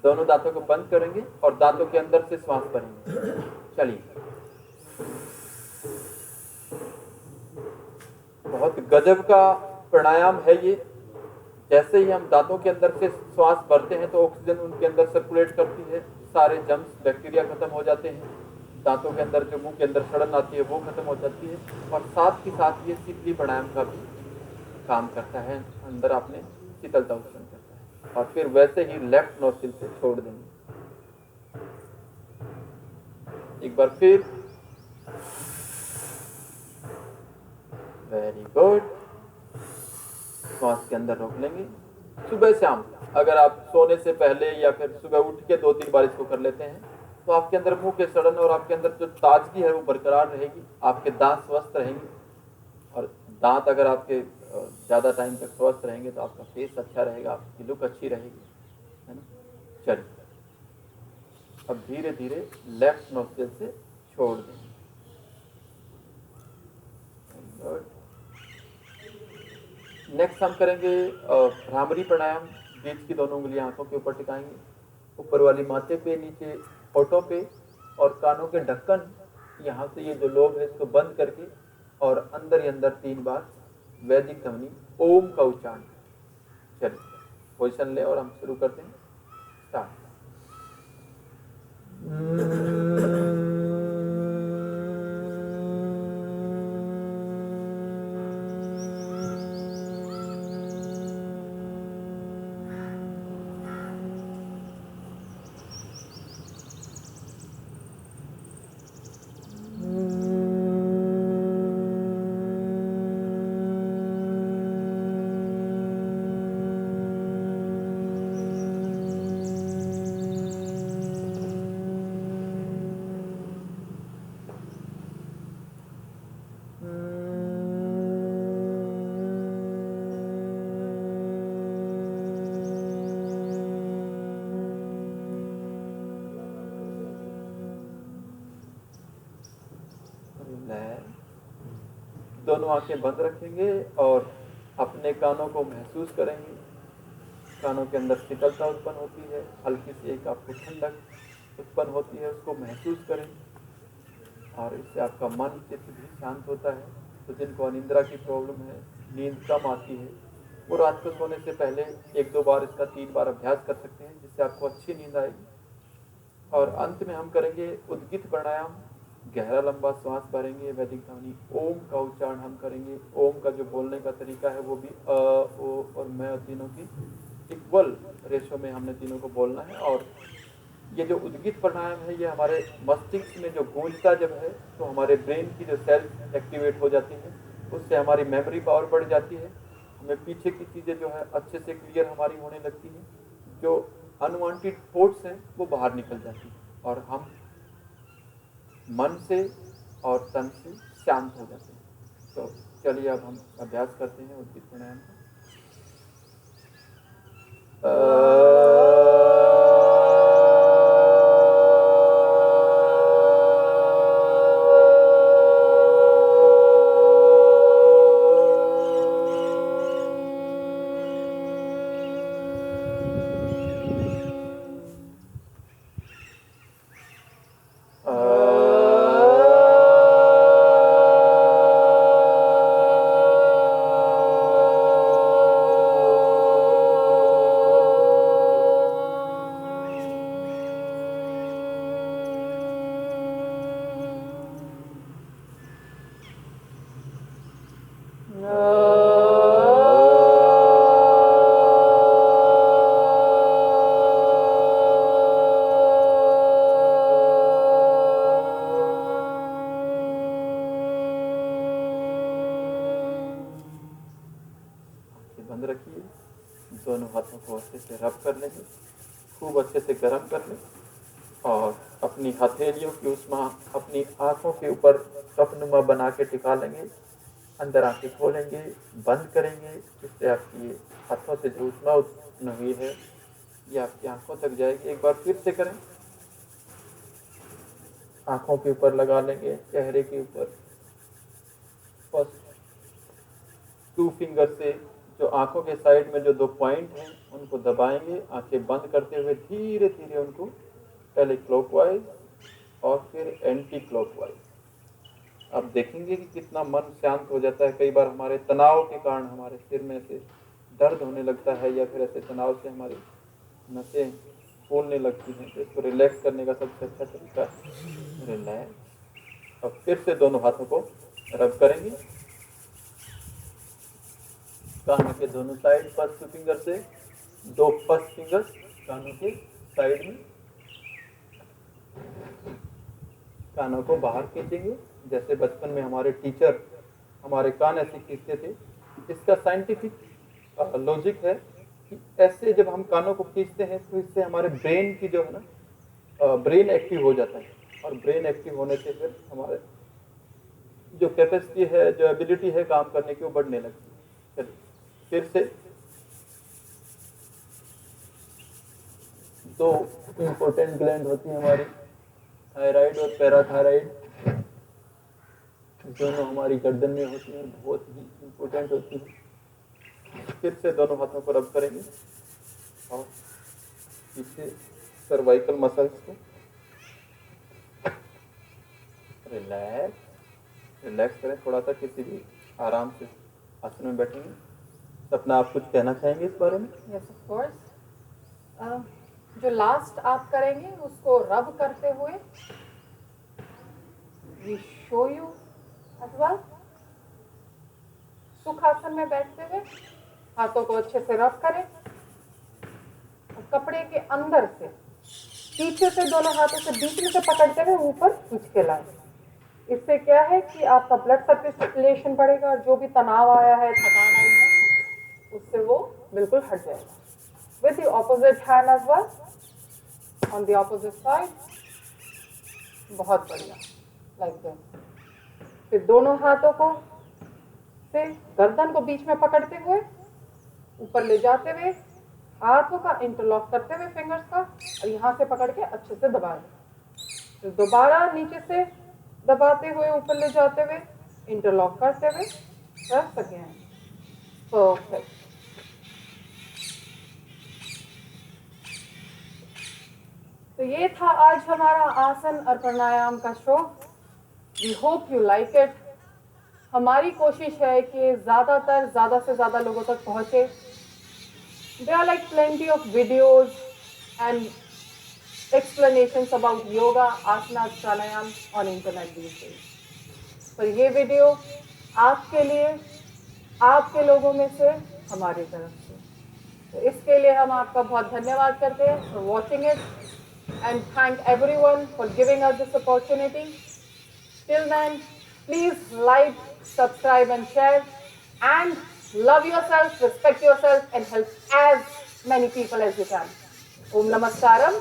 दोनों दांतों को बंद करेंगे और दांतों के अंदर से श्वास भरेंगे। चलिए, बहुत गजब का प्राणायाम है ये। जैसे ही हम दांतों के अंदर से श्वास भरते हैं तो ऑक्सीजन उनके अंदर सर्कुलेट करती है, सारे जम्स बैक्टीरिया खत्म हो जाते हैं, दांतों के अंदर जो मुंह के अंदर सड़न आती है वो खत्म हो जाती है, और साथ ही साथ ये शीतली प्राणायाम का भी काम करता है, अंदर आपने शीतलता उत्पन्न करता है। और फिर वैसे ही लेफ्ट नोस्ट्रिल से छोड़ देंगे। एक बार फिर, वेरी गुड। श्वास के अंदर रोक लेंगे। सुबह शाम अगर आप सोने से पहले या फिर सुबह उठ के 2-3 बार इसको कर लेते हैं तो आपके अंदर मुंह के सड़न और आपके अंदर जो ताजगी है वो बरकरार रहेगी, आपके दांत स्वस्थ रहेंगे। और दांत अगर आपके ज़्यादा टाइम तक स्वस्थ रहेंगे तो आपका फेस अच्छा रहेगा, आपकी लुक अच्छी रहेगी, है ना। चलिए, अब धीरे धीरे लेफ्ट नोस्ट्रिल से छोड़ देंगे। नेक्स्ट हम करेंगे भ्रामरी प्राणायाम। बीच की दोनों उंगलियां आंखों के ऊपर टिकाएंगे, ऊपर वाली माथे पे, नीचे होठों पे, और कानों के ढक्कन यहाँ से ये जो लोब है इसको बंद करके और अंदर ही अंदर 3 बार वैदिक ध्वनि ओम का उच्चारण। चलिए, पोजिशन ले और हम शुरू करते हैं। स्टार्ट। दोनों आंखें बंद रखेंगे और अपने कानों को महसूस करेंगे। कानों के अंदर शीतलता उत्पन्न होती है, हल्की सी एक आपको ठंडक उत्पन्न होती है, उसको महसूस करें। और इससे आपका मन चित्त भी शांत होता है। तो जिनको अनिद्रा की प्रॉब्लम है, नींद कम आती है, वो रात को सोने से पहले 1-2 बार इसका 3 बार अभ्यास कर सकते हैं, जिससे आपको अच्छी नींद आएगी। और अंत में हम करेंगे उद्गित प्राणायाम। गहरा लंबा श्वास भरेंगे, वैदिक ध्वनि ओम का उच्चारण हम करेंगे। ओम का जो बोलने का तरीका है वो भी अ, ओ और मैं तीनों की इक्वल रेशो में हमने तीनों को बोलना है। और ये जो उद्गित प्राणायाम है ये हमारे मस्तिष्क में जो गूंजता जब है तो हमारे ब्रेन की जो सेल्स एक्टिवेट हो जाती है, उससे हमारी मेमोरी पावर बढ़ जाती है, हमें पीछे की चीज़ें जो है अच्छे से क्लियर हमारी होने लगती हैं, जो अनवांटेड थॉट्स हैं वो बाहर निकल जाती है और हम मन से और तन से शांत हो जाते हैं। तो चलिए अब हम अभ्यास करते हैं उद्गित प्राणायाम का। बंद रखिए, दोनों हाथों को अच्छे से रब कर लेंगे, खूब अच्छे से गर्म कर लें और अपनी हथेलियों की उष्मा अपनी आंखों के ऊपर कपनुमा बना के टिका लेंगे अंदर आंखें खोलेंगे, बंद करेंगे, इससे आपकी हाथों से जो ऊष्मा उत्पन्न हुई है ये आपकी आंखों तक जाएगी। एक बार फिर से करें, आंखों के ऊपर लगा लेंगे, चेहरे के ऊपर। फर्स्ट 2 फिंगर से जो आंखों के साइड में जो 2 पॉइंट हैं उनको दबाएंगे, आंखें बंद करते हुए धीरे धीरे उनको पहले क्लॉकवाइज और फिर एंटी क्लॉकवाइज। आप देखेंगे कि कितना मन शांत हो जाता है। कई बार हमारे तनाव के कारण हमारे सिर में से दर्द होने लगता है या फिर ऐसे तनाव से हमारी नसें फूलने लगती हैं, तो इसको रिलैक्स करने का सबसे अच्छा तरीका है रिलैक्स। अब फिर से दोनों हाथों को रब करेंगे, कानों के दोनों साइड फर्स्ट फिंगर से 2 फर्स्ट फिंगर कानों के साइड में, कानों को बाहर खींचेंगे जैसे बचपन में हमारे टीचर हमारे कान ऐसे खींचते थे। इसका साइंटिफिक लॉजिक है कि ऐसे जब हम कानों को खींचते हैं तो इससे हमारे ब्रेन की जो है ना ब्रेन एक्टिव हो जाता है, और ब्रेन एक्टिव होने से फिर हमारे जो कैपेसिटी है, जो एबिलिटी है काम करने की, वो बढ़ने लगती है। चलिए फिर से 2 इम्पोर्टेंट ग्लैंड होती है हमारी, थायराइड और पैराथायराइड, दोनों हमारी गर्दन में होती हैं, बहुत ही इम्पोर्टेंट होती है। फिर से दोनों हाथों को रब करेंगे और पीछे सर्वाइकल मसल्स को रिलैक्स करें थोड़ा सा, किसी भी आराम से आसन में बैठेंगे। सपना आप कुछ कहना चाहेंगे इस बारे में? Yes of course. जो लास्ट आप करेंगे उसको रब करते हुए we show you as well. Sukhasana में बैठते हुए हाथों को अच्छे से रब करें और कपड़े के अंदर से पीछे से दोनों हाथों से बीच में से पकड़ते हुए ऊपर खींच के लाएं। इससे क्या है कि आपका ब्लड सर्कुलेशन बढ़ेगा और जो भी तनाव आया है, थकान आई है, उससे वो बिल्कुल हट जाएगा। With the opposite hand as well, on the opposite side. बहुत बढ़िया, लाइक दिस। फिर दोनों हाथों को से गर्दन को बीच में पकड़ते हुए ऊपर ले जाते हुए हाथों का इंटरलॉक करते हुए फिंगर्स का, और यहाँ से पकड़ के अच्छे से दबा दें। फिर दोबारा नीचे से दबाते हुए ऊपर ले जाते हुए इंटरलॉक करते हुए कर सके हैं। परफेक्ट। तो ये था आज हमारा आसन और प्राणायाम का show. We hope you like it. हमारी कोशिश है कि ज़्यादा से ज़्यादा लोगों तक पहुँचे। There are like plenty of videos and explanations about yoga, asanas, pranayam on internet these days. पर ये वीडियो आपके लिए, आपके लोगों में से, हमारी तरफ से, तो इसके लिए हम आपका बहुत धन्यवाद करते हैं for watching it and thank everyone for giving us this opportunity. Till then, please like, subscribe and share, and love yourself, respect yourself, and help as many people as you can. Om Namaskaram.